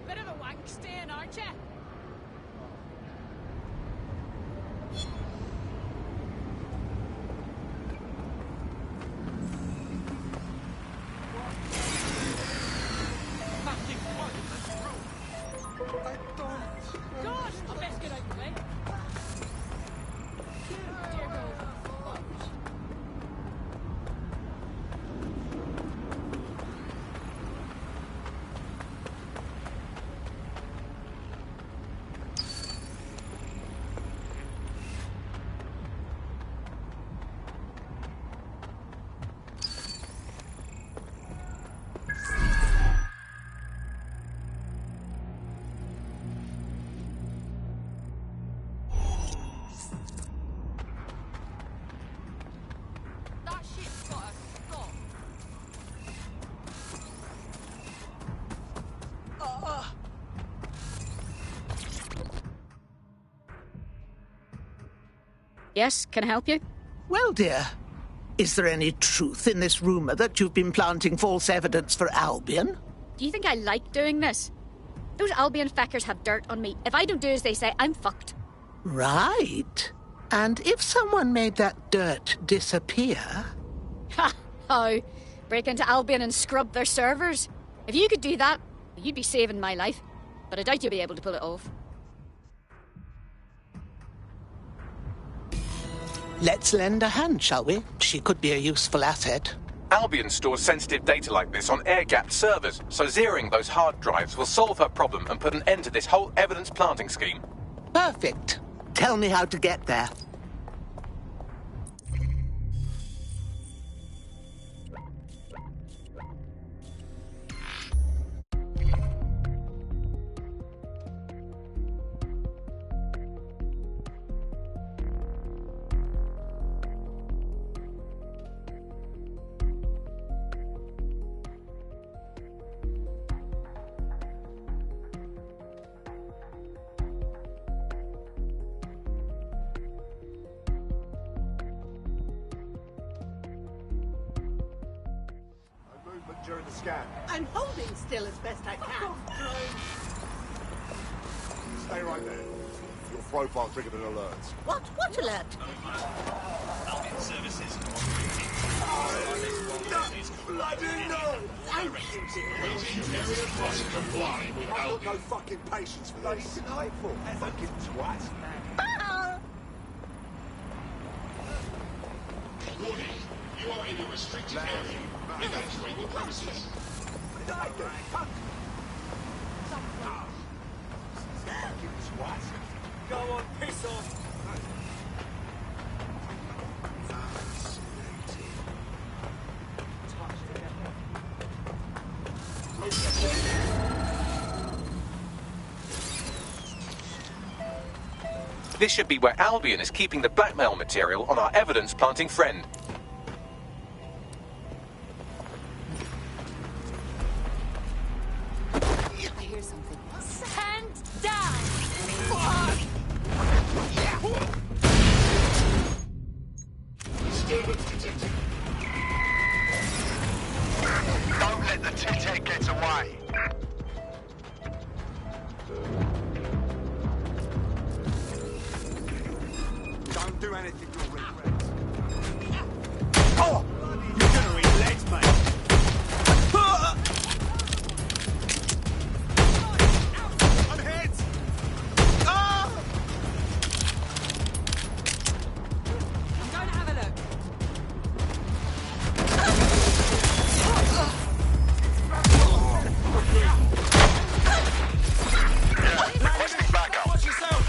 Bit of a wank stain, aren't you? Gosh, I best get out of the way. Dear God. Yes, can I help you? Well, dear, is there any truth in this rumour that you've been planting false evidence for Albion? Do you think I like doing this? Those Albion feckers have dirt on me. If I don't do as they say, I'm fucked. Right. And if someone made that dirt disappear... Ha! How? Break into Albion and scrub their servers? If you could do that, you'd be saving my life. But I doubt you'll be able to pull it off. Let's lend a hand, shall we? She could be a useful asset. Albion stores sensitive data like this on air-gapped servers, so zeroing those hard drives will solve her problem and put an end to this whole evidence planting scheme. Perfect. Tell me how to get there. During the scan. I'm holding still as best I can. Stay right there. Your profile triggered an alert. What alert? Albion services. Bloody no! I've got no fucking patience for this. Delightful. Fucking twat. Warning. You are in a restricted area. Evacuate the premises. Go on, piss off. This should be where Albion is keeping the blackmail material on our evidence-planting friend. I hear something. Stand down! Fuck! Disturbance detected. Don't let the tit-tat get away. Don't do anything you'll regret. Oh! You're gonna eat legs, mate. I'm hit! Ah! I'm going to have a look. Requesting backup. Watch yourself!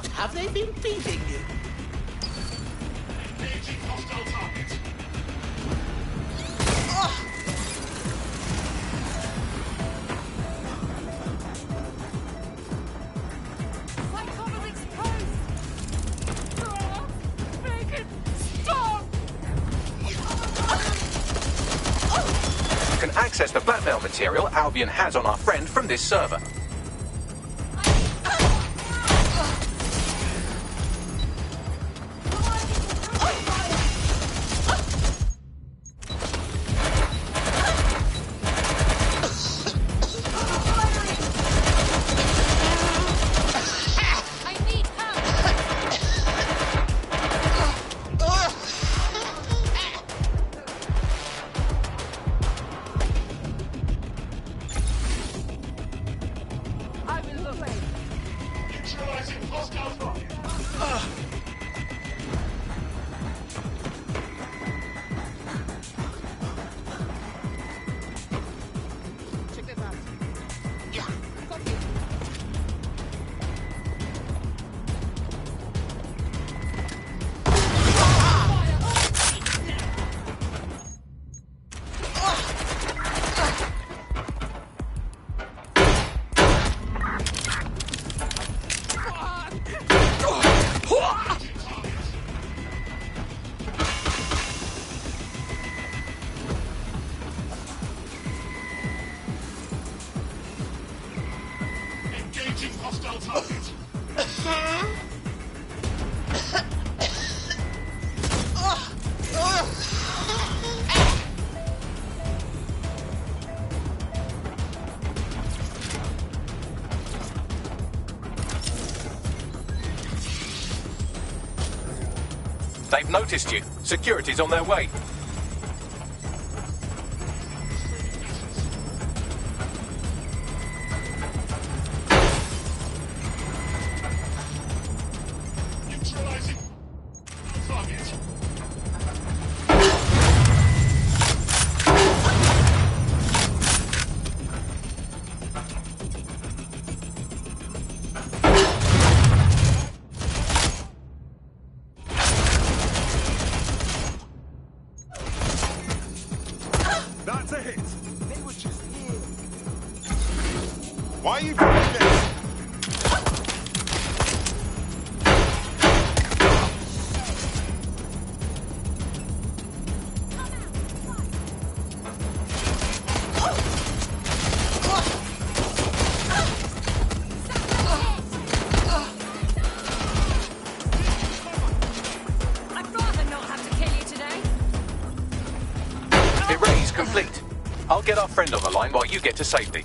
What have they been feeding you? Engaging hostile target. My cover exposed! Make it stop! You can access the blackmail material Albion has on our friend from this server. I need help! I will obey. Neutralizing hostile target. Check this out. Yeah. Copy. Engaging hostile target. They've noticed you. Security's on their way. Neutralizing target. That's a hit. They were just here. Why are you doing this? I'd rather not have to kill you today. Erase complete. I'll get our friend on the line while you get to safety.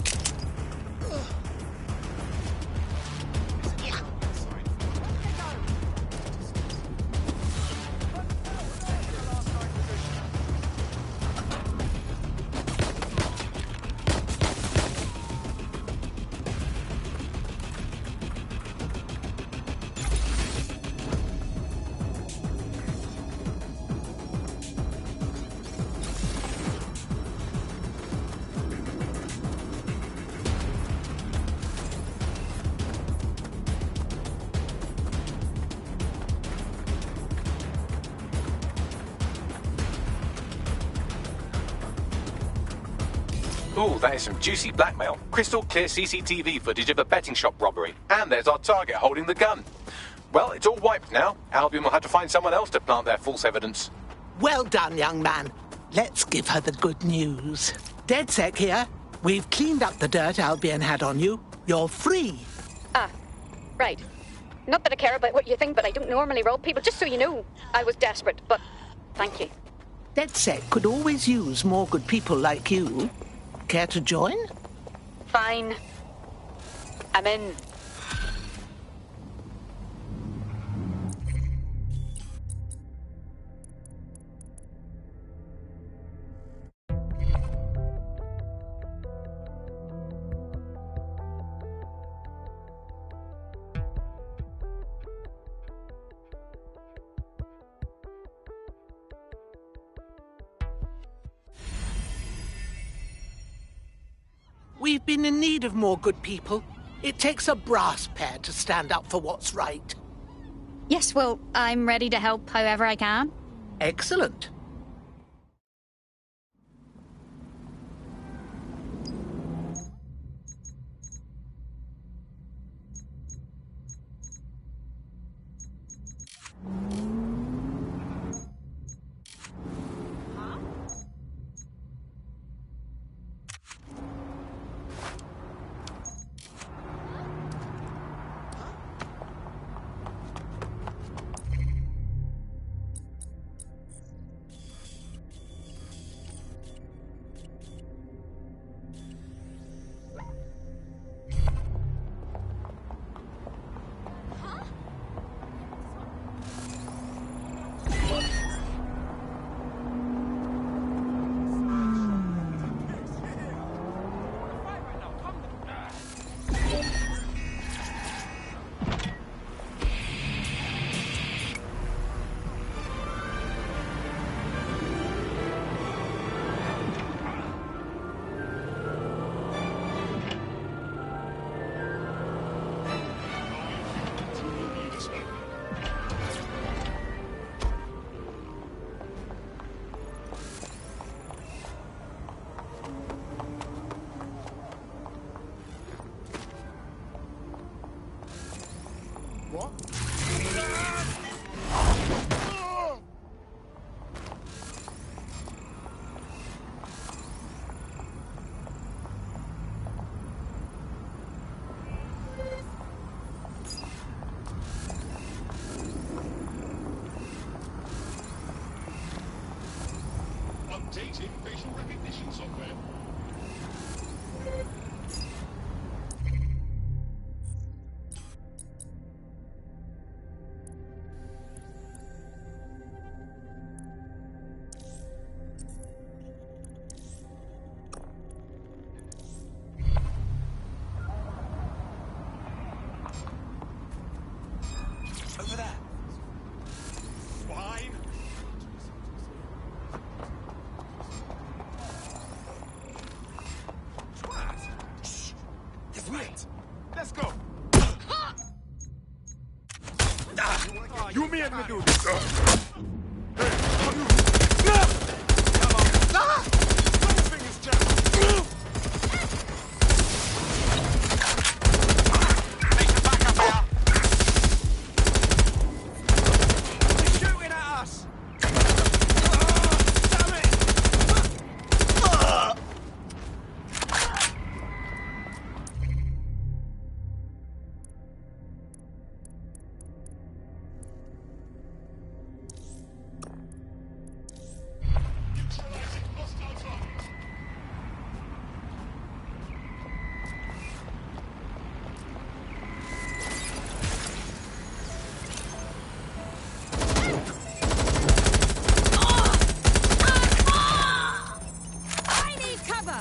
Ooh, that is some juicy blackmail. Crystal clear CCTV footage of a betting shop robbery. And there's our target holding the gun. Well, it's all wiped now. Albion will have to find someone else to plant their false evidence. Well done, young man. Let's give her the good news. DedSec here. We've cleaned up the dirt Albion had on you. You're free. Ah, right. Not that I care about what you think, but I don't normally rob people, just so you know. I was desperate, but thank you. DedSec could always use more good people like you. Care to join? Fine. I'm in. We've been in need of more good people. It takes a brass pair to stand up for what's right. Yes, well, I'm ready to help however I can. Excellent. Updating facial recognition software. Over there. Fine. Wait. Let's go. You made me do this. Something is jammed. They're shooting at us. Damn it. I need cover!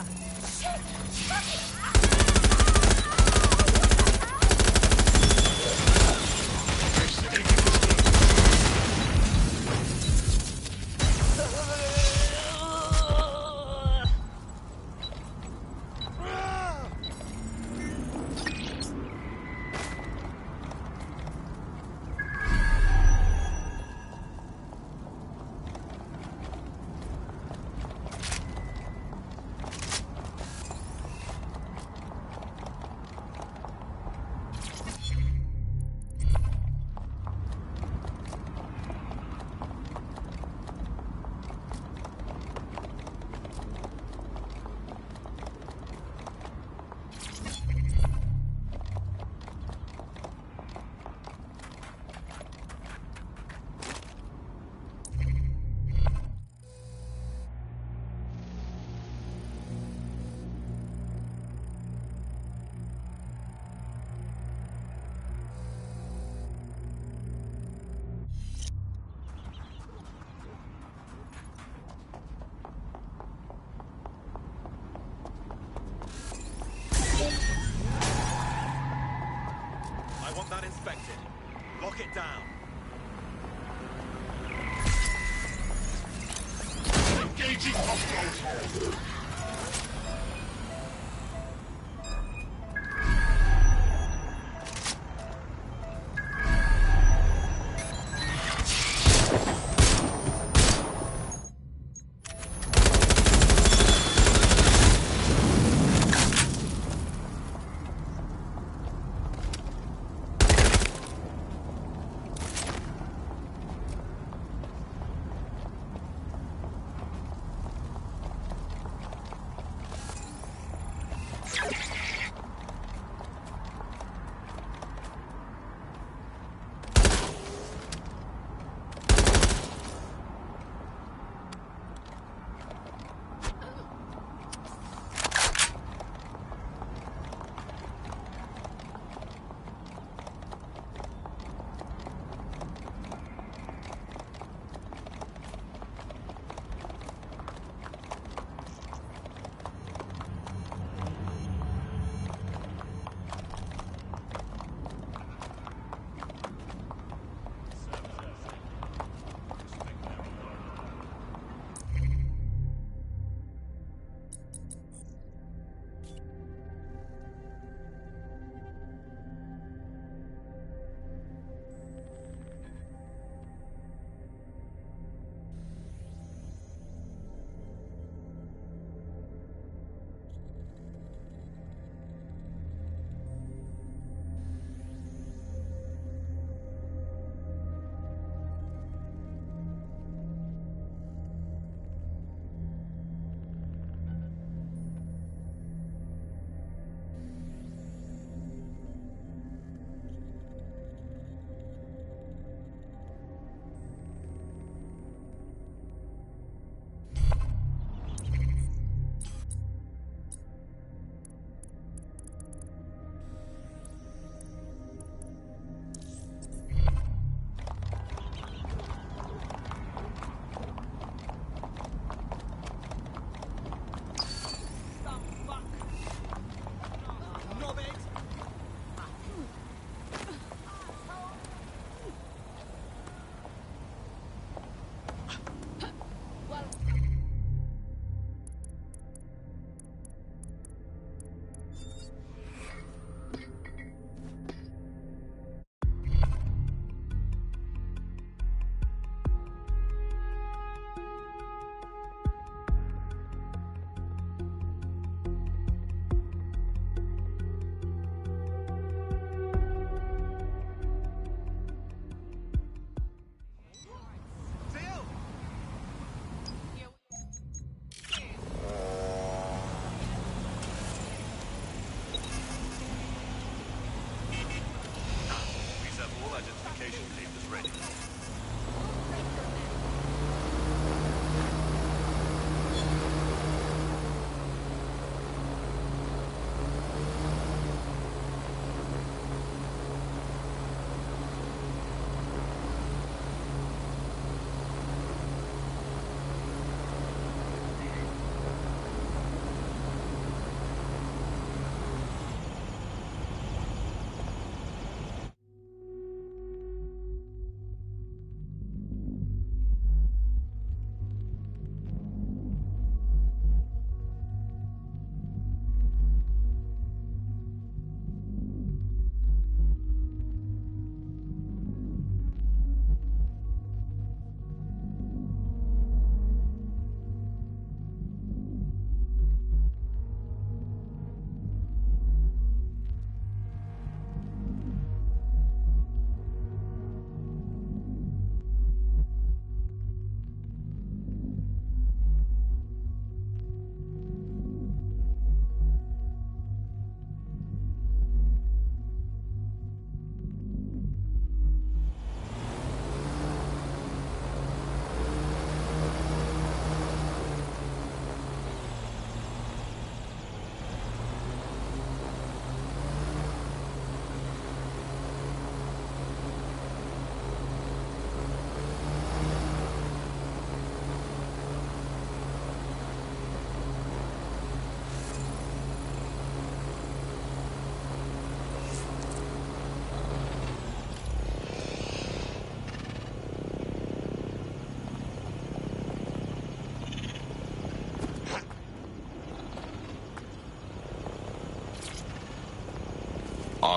I want that inspected. Lock it down. Engaging hostiles.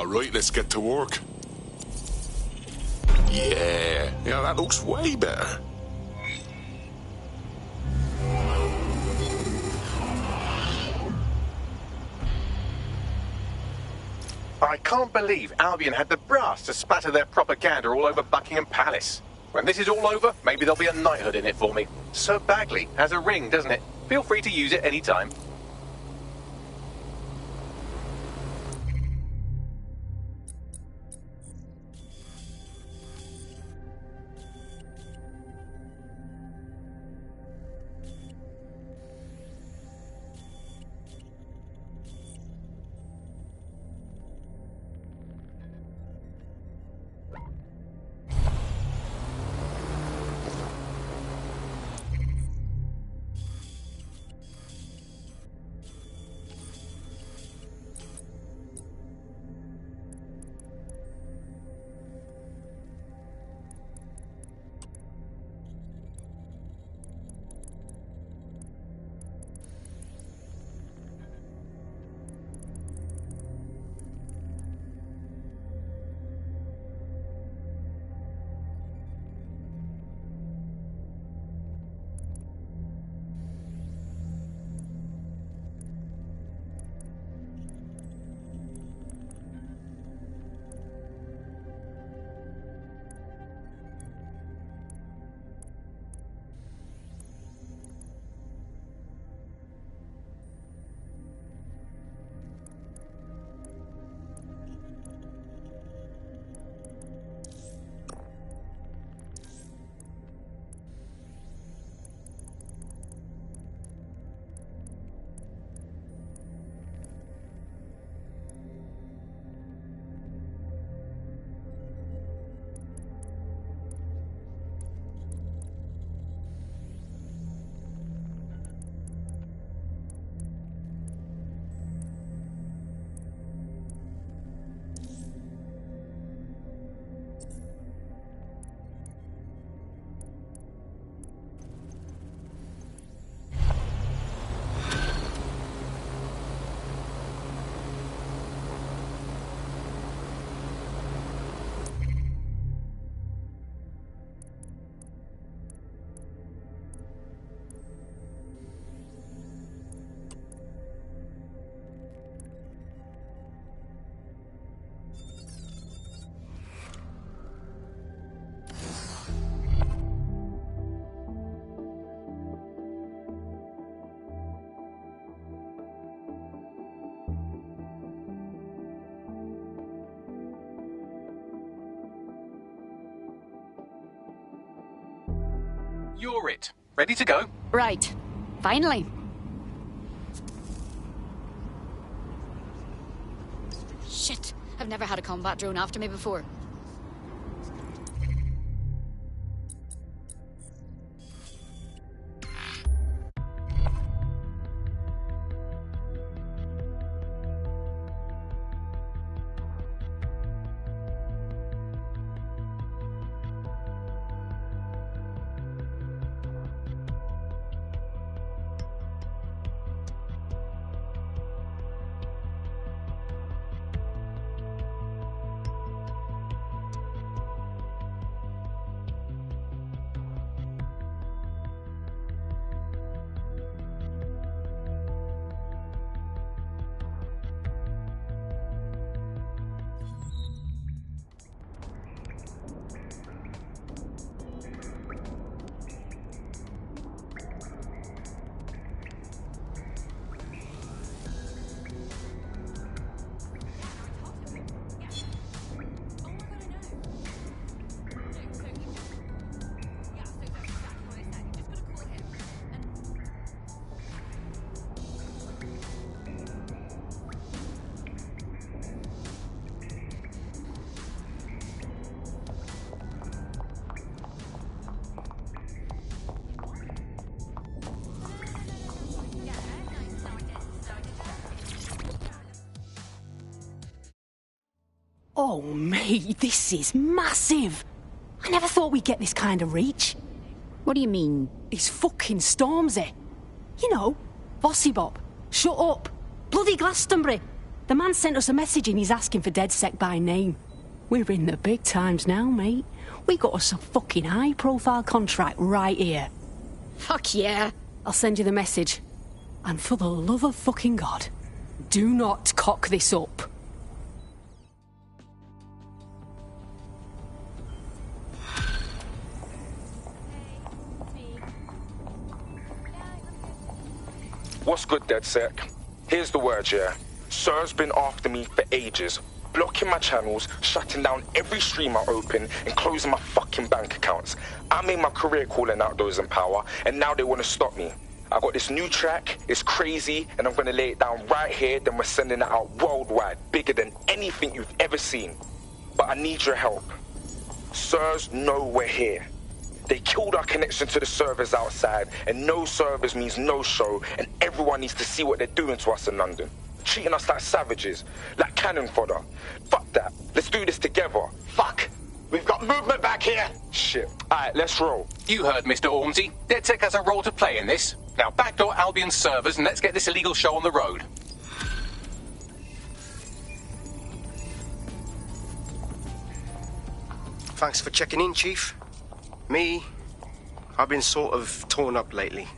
All right, let's get to work. Yeah, that looks way better. I can't believe Albion had the brass to splatter their propaganda all over Buckingham Palace. When this is all over, maybe there'll be a knighthood in it for me. Sir Bagley has a ring, doesn't it? Feel free to use it any time. You're it. Ready to go? Right. Finally. Shit. I've never had a combat drone after me before. Oh, mate, this is massive. I never thought we'd get this kind of reach. What do you mean? It's fucking Stormzy. You know, Bossy Bob, Shut Up, bloody Glastonbury. The man sent us a message and he's asking for DedSec by name. We're in the big times now, mate. We got us a fucking high-profile contract right here. Fuck yeah. I'll send you the message. And for the love of fucking God, do not cock this up. What's good, DedSec? Here's the word, yeah. Sir's been after me for ages, blocking my channels, shutting down every stream I open, and closing my fucking bank accounts. I made my career calling out those in power, and now they want to stop me. I got this new track, it's crazy, and I'm gonna lay it down right here, then we're sending it out worldwide, bigger than anything you've ever seen. But I need your help. Sirs know we're here. They killed our connection to the servers outside, and no servers means no show, and everyone needs to see what they're doing to us in London. Treating us like savages, like cannon fodder. Fuck that. Let's do this together. Fuck! We've got movement back here! Shit. Alright, let's roll. You heard Mr. Ormsey. DedSec has a role to play in this. Now backdoor Albion servers and let's get this illegal show on the road. Thanks for checking in, Chief. I've been sort of torn up lately.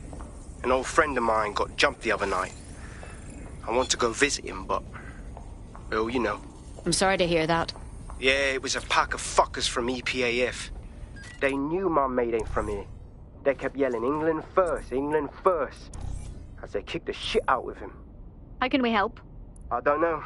An old friend of mine got jumped the other night. I want to go visit him, but... well, you know. I'm sorry to hear that. Yeah, it was a pack of fuckers from EPAF. They knew my mate ain't from here. They kept yelling, England first, as they kicked the shit out of him. How can we help? I don't know.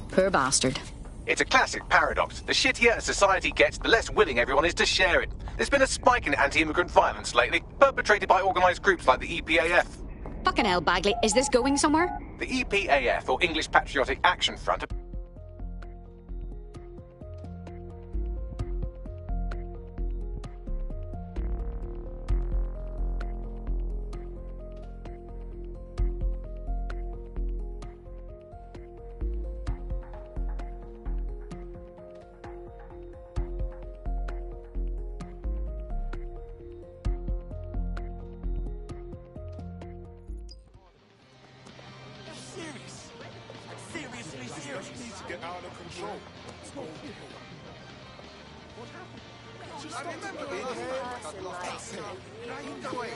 Poor bastard. It's a classic paradox. The shittier a society gets, the less willing everyone is to share it. There's been a spike in anti-immigrant violence lately, perpetrated by organised groups like the EPAF. Fucking hell, Bagley. Is this going somewhere? The EPAF, or English Patriotic Action Front, get out of control. What happened? I remember being here. Now you go away.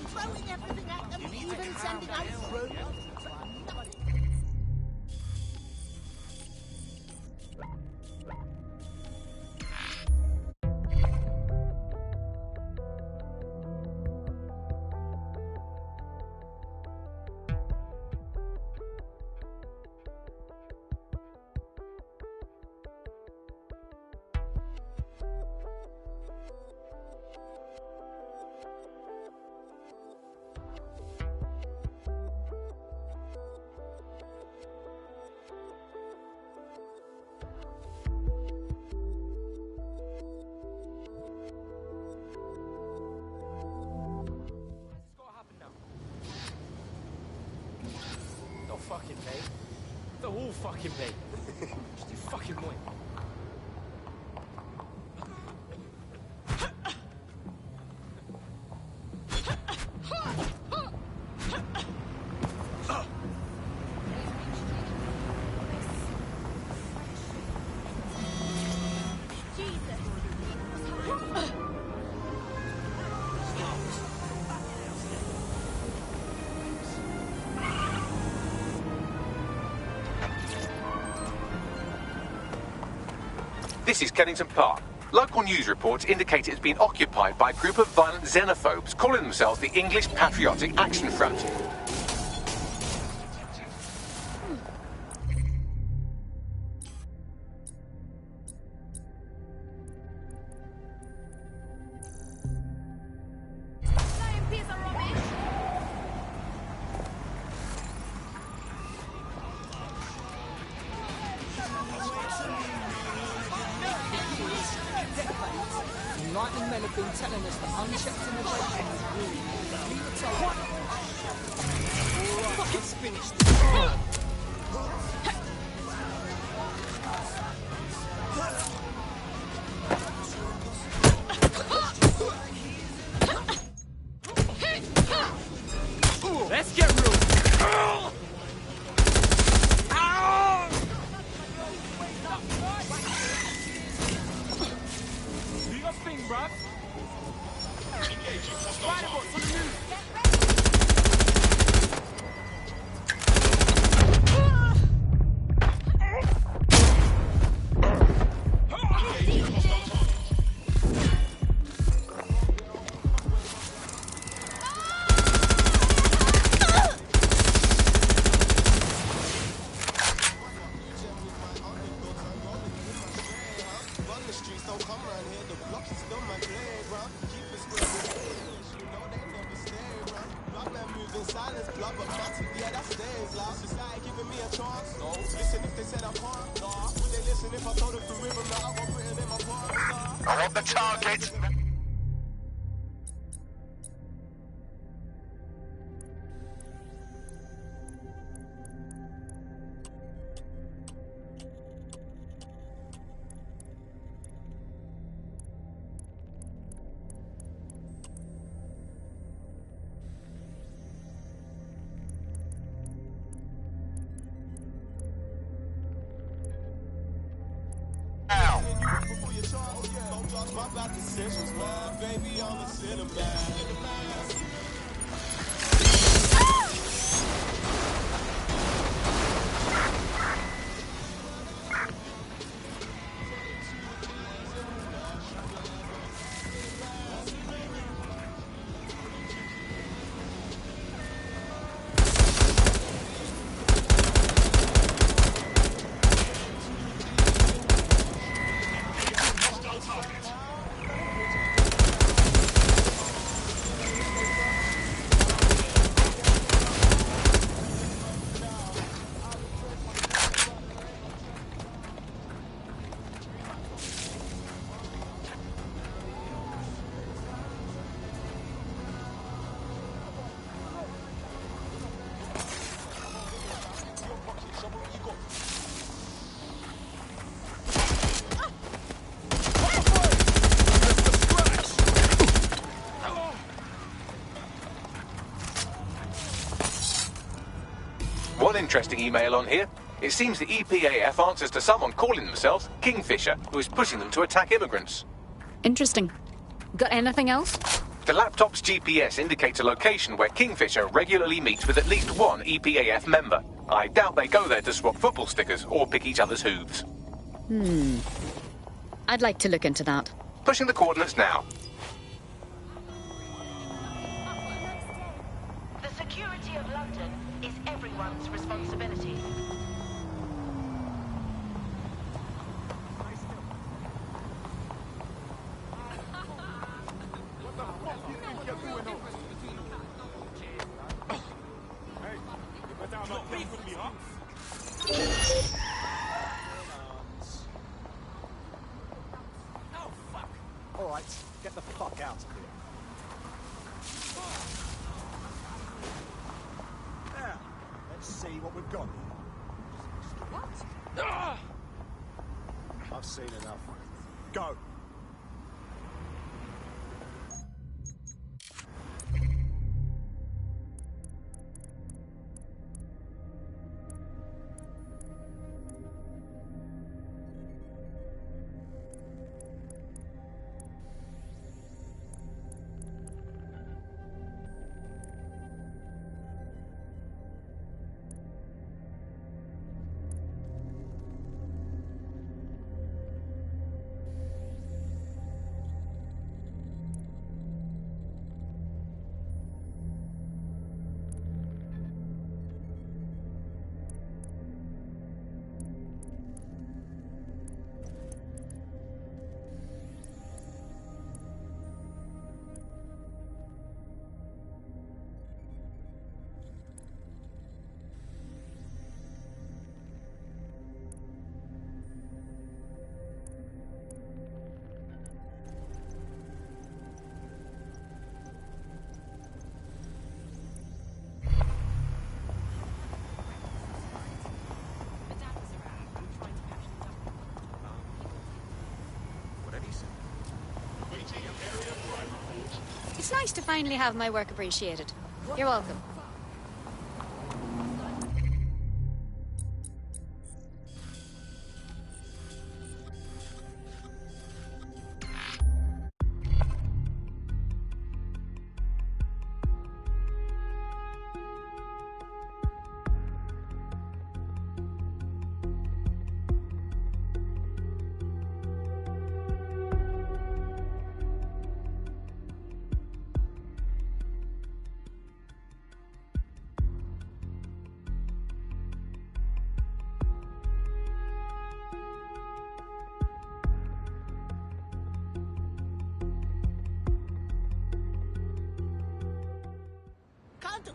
Throwing everything at them, even sending out drones. Fucking me. They're all fucking me. Just you fucking win. This is Kennington Park. Local news reports indicate it's been occupied by a group of violent xenophobes calling themselves the English Patriotic Action Front. Enlightened men have been telling us that unchecked immigration is really leave it to what? Alright, let's finish this. Let's get real. Do your thing, bruv. Right about for the news. I want the target. One interesting email on here. It seems the EPAF answers to someone calling themselves Kingfisher, who is pushing them to attack immigrants. Interesting. Got anything else? The laptop's GPS indicates a location where Kingfisher regularly meets with at least one EPAF member. I doubt they go there to swap football stickers or pick each other's hooves. I'd like to look into that. Pushing the coordinates now. The security of London is everyone's responsibility. Alright, get the fuck out of here. Now, let's see what we've got here. What? I've seen enough. Go. It's nice to finally have my work appreciated. You're welcome.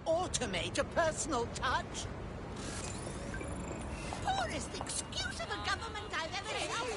Automate a personal touch? Poorest excuse of a government I've ever seen.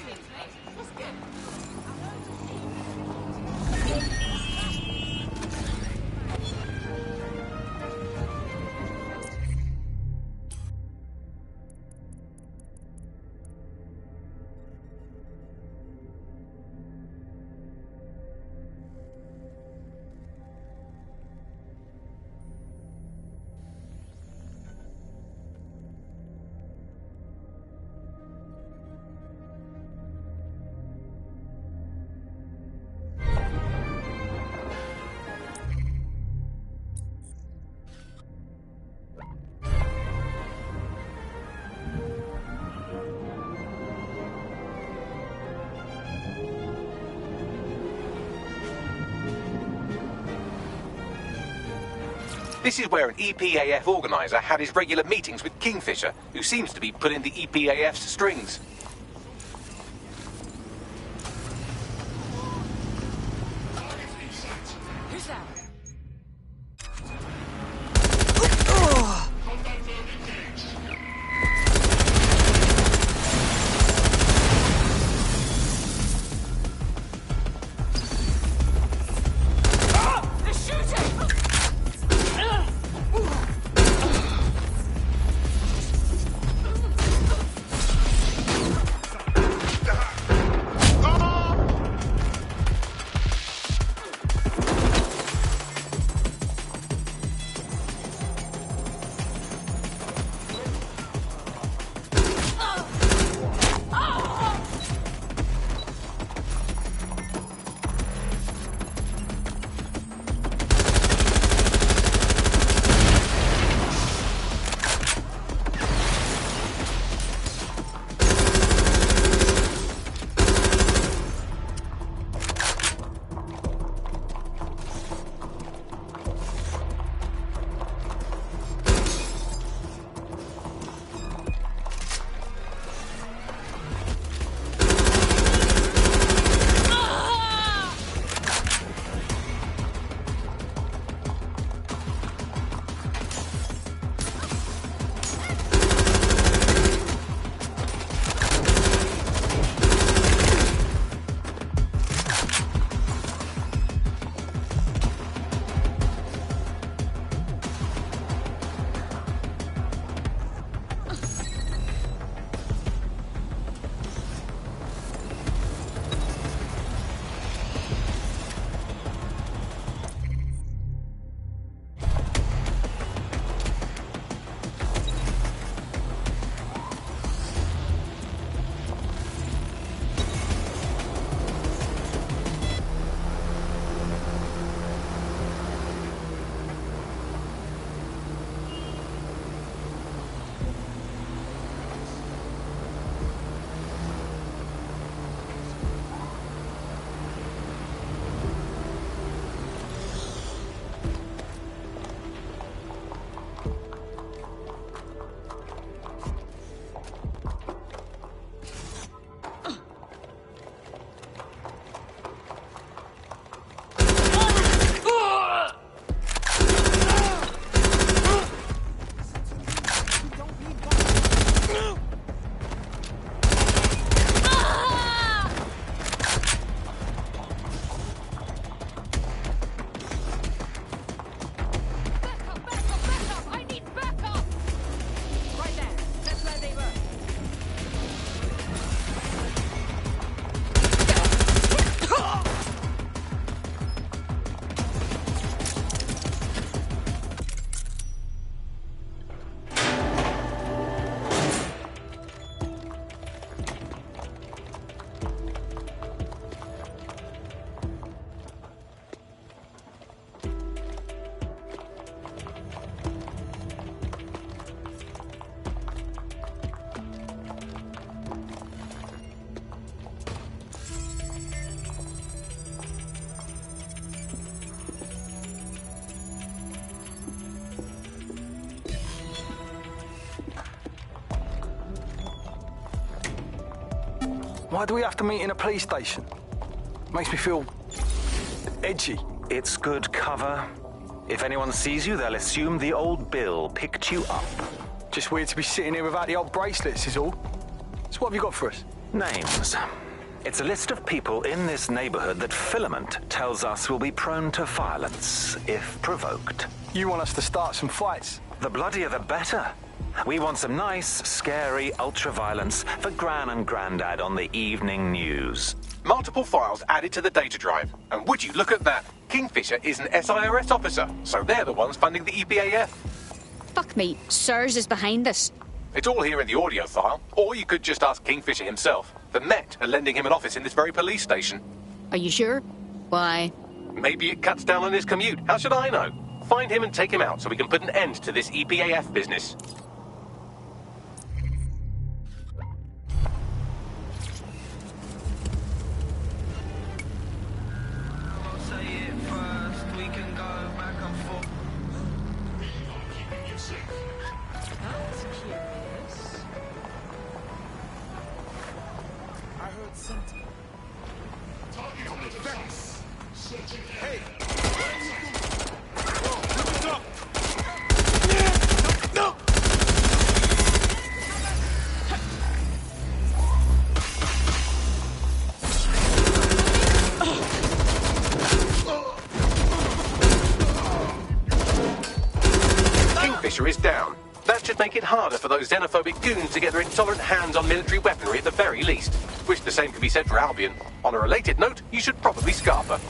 This is where an EPAF organizer had his regular meetings with Kingfisher, who seems to be pulling the EPAF's strings. Who's that? Why do we have to meet in a police station? Makes me feel edgy. It's good cover. If anyone sees you, they'll assume the old Bill picked you up. Just weird to be sitting here without the old bracelets is all. So what have you got for us? Names. It's a list of people in this neighborhood that Filament tells us will be prone to violence if provoked. You want us to start some fights? The bloodier the better. We want some nice, scary ultra-violence for Gran and Grandad on the evening news. Multiple files added to the data drive. And would you look at that? Kingfisher is an SIRS officer, so they're the ones funding the EPAF. Fuck me, SIRS is behind this. It's all here in the audio file, or you could just ask Kingfisher himself. The Met are lending him an office in this very police station. Are you sure? Why? Maybe it cuts down on his commute. How should I know? Find him and take him out so we can put an end to this EPAF business. Is down. That should make it harder for those xenophobic goons to get their intolerant hands on military weaponry at the very least. Wish the same could be said for Albion. On a related note, you should probably scarf her.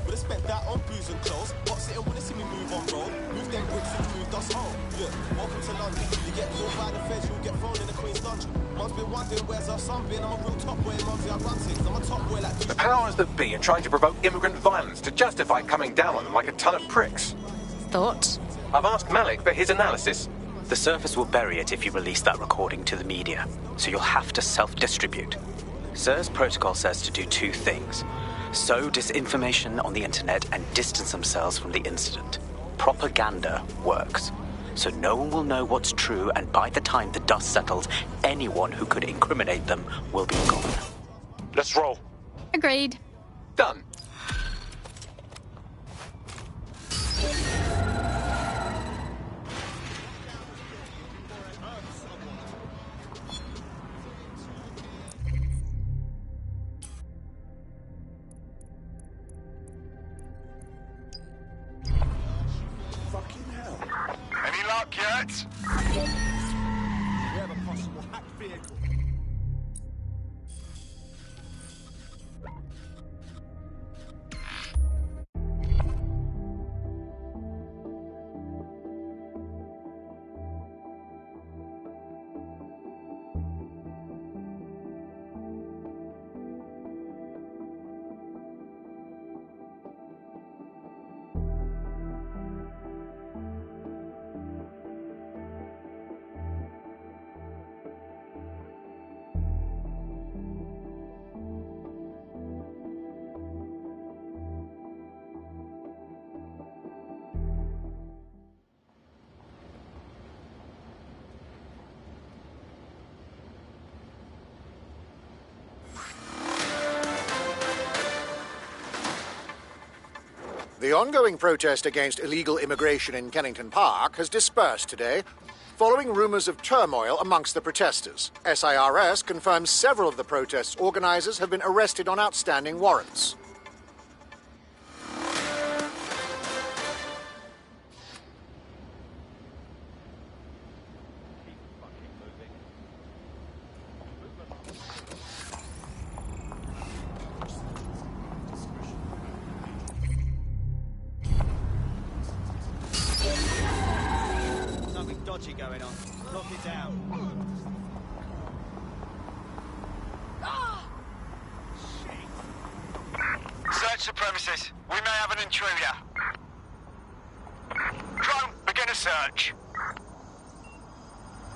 Would have spent that on booze and clothes. What's it and wanna see me move on road? Move them bricks and moved us home. Look, welcome to London. You get caught by the feds, you'll get thrown in the Queen's dungeon. Mum's been wondering where's our son been. I'm a real top boy, Mumsy, I run things. I'm a top boy like the powers that be are trying to provoke immigrant violence to justify coming down on them like a ton of pricks. Thoughts? I've asked Malik for his analysis. The Surface will bury it if you release that recording to the media, so you'll have to self-distribute. SIRS protocol says to do two things: sow disinformation on the internet and distance themselves from the incident. Propaganda works, so no one will know what's true, and by the time the dust settles, anyone who could incriminate them will be gone. Let's roll. Agreed. Done. Any luck yet? We have a possible hacked vehicle. The ongoing protest against illegal immigration in Kennington Park has dispersed today, following rumours of turmoil amongst the protesters. SIRS confirms several of the protest's organisers have been arrested on outstanding warrants. Something dodgy going on. Lock it down. Search the premises. We may have an intruder. Drone, begin a search.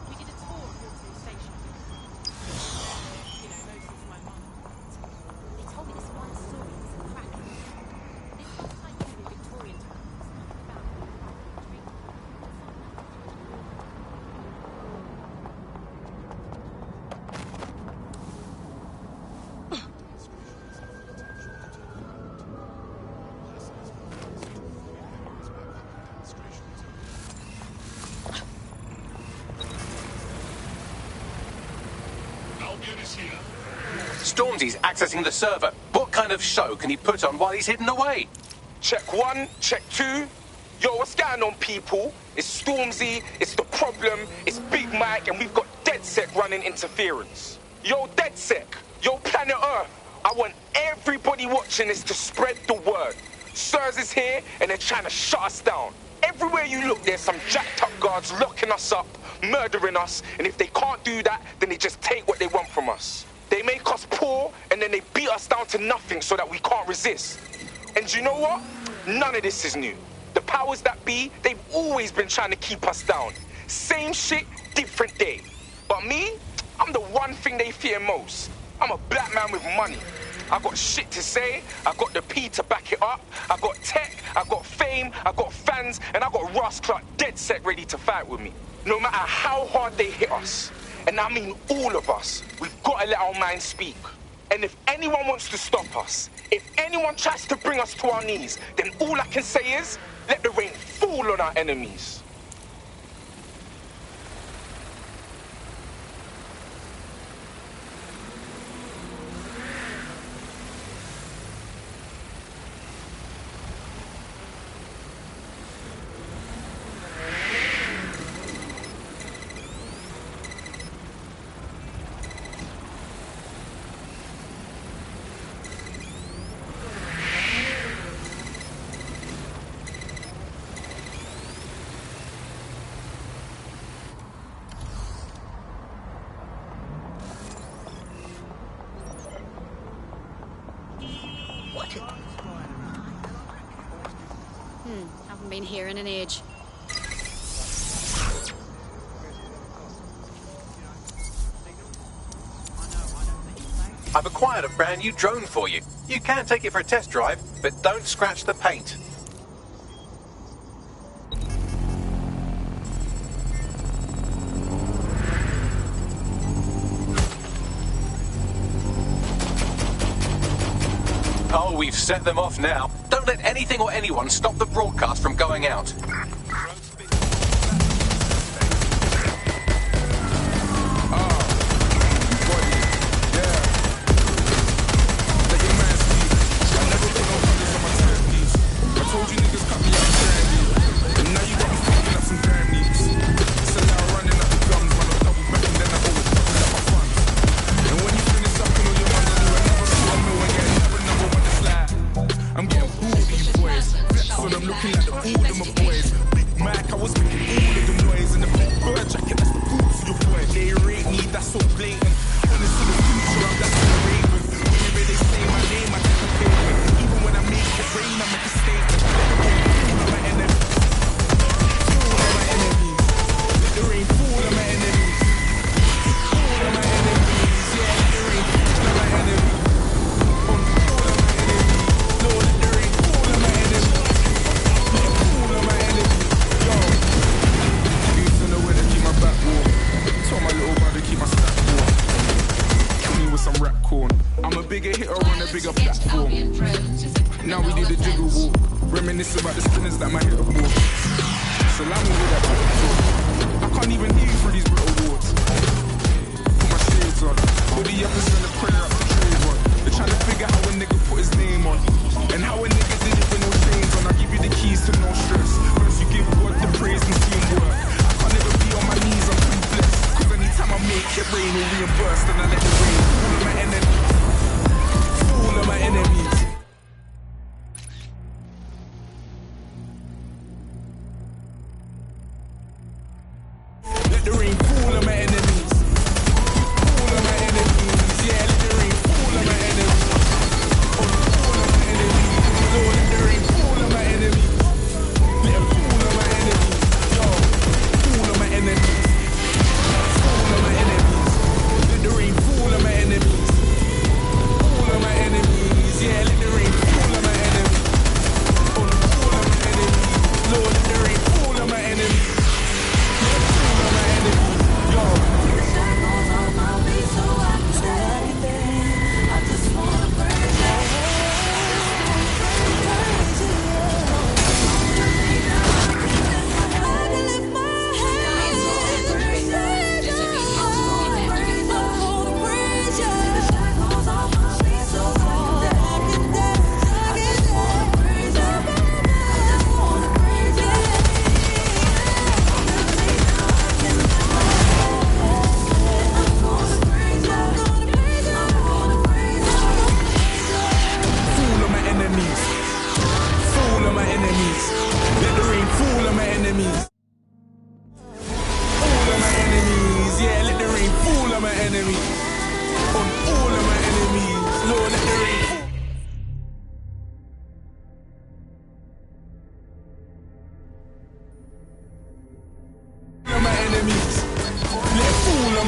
We did a tour of Waterloo Station. You know, most of my mum. They told me this one story was cracking. This was like in Victorian times. Stormzy's accessing the server. What kind of show can he put on while he's hidden away? Check 1, check 2. Yo, what's going on, people? It's Stormzy, it's The Problem, it's Big Mike, and we've got DedSec running interference. Yo, DedSec, yo, Planet Earth, I want everybody watching this to spread the word. Sirs is here, and they're trying to shut us down. Everywhere you look, there's some jacked up guards locking us up, murdering us, and if they can't do that, then they just take what they want from us. They make us poor, and then they beat us down to nothing so that we can't resist. And you know what? None of this is new. The powers that be, they've always been trying to keep us down. Same shit, different day. But me, I'm the one thing they fear most. I'm a black man with money. I got shit to say, I got the P to back it up, I got tech, I got fame, I got fans, and I got Ross Clark DedSec ready to fight with me. No matter how hard they hit us, and I mean all of us, we've got to let our minds speak. And if anyone wants to stop us, if anyone tries to bring us to our knees, then all I can say is, let the rain fall on our enemies. Haven't been here in an age. I've acquired a brand new drone for you. You can take it for a test drive, but don't scratch the paint. Oh, we've set them off now. Don't let anything or anyone stop the broadcast from going out.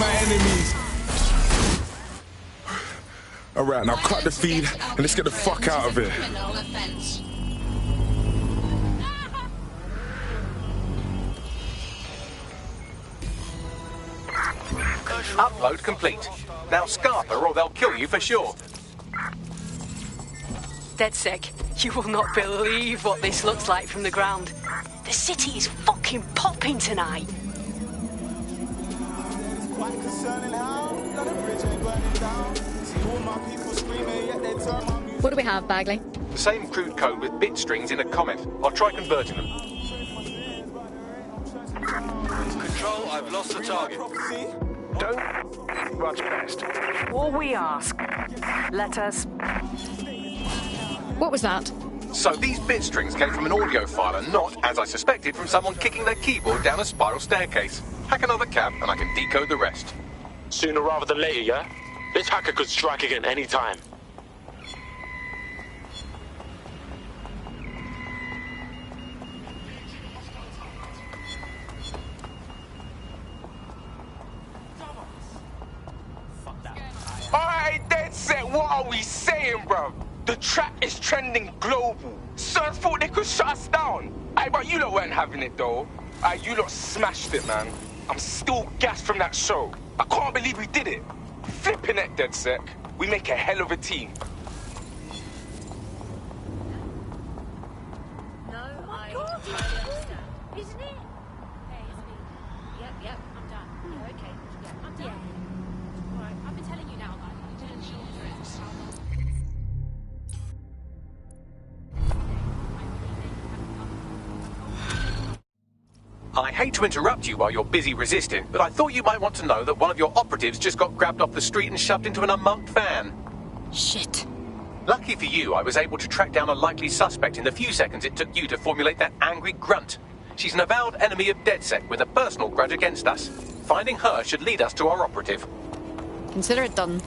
my enemies. Alright, now cut the feed and let's get the fuck out of here. Upload complete. Now scarper or they'll kill you for sure. DedSec, you will not believe what this looks like from the ground. The city is fucking popping tonight. What do we have, Bagley? The same crude code with bit strings in a comment. I'll try converting them. Control, I've lost the target. Don't rush past. All we ask, let us... What was that? So these bit strings came from an audio file and not, as I suspected, from someone kicking their keyboard down a spiral staircase. Hack another cab and I can decode the rest. Sooner rather than later, yeah? This hacker could strike again any time. Alright, DedSec, what are we saying, bruv? The track is trending global. Sirs thought they could shut us down. Aye, but you lot weren't having it, though. Aye, you lot smashed it, man. I'm still gassed from that show. I can't believe we did it. Flipping it, DedSec. We make a hell of a team. Isn't it? Hey, it's me. Yep, I'm done. Yeah, okay. Yeah, I'm done. Alright, I've been telling you now, man. I hate to interrupt you while you're busy resisting, but I thought you might want to know that one of your operatives just got grabbed off the street and shoved into an unmarked van. Shit. Lucky for you, I was able to track down a likely suspect in the few seconds it took you to formulate that angry grunt. She's an avowed enemy of DedSec with a personal grudge against us. Finding her should lead us to our operative. Consider it done.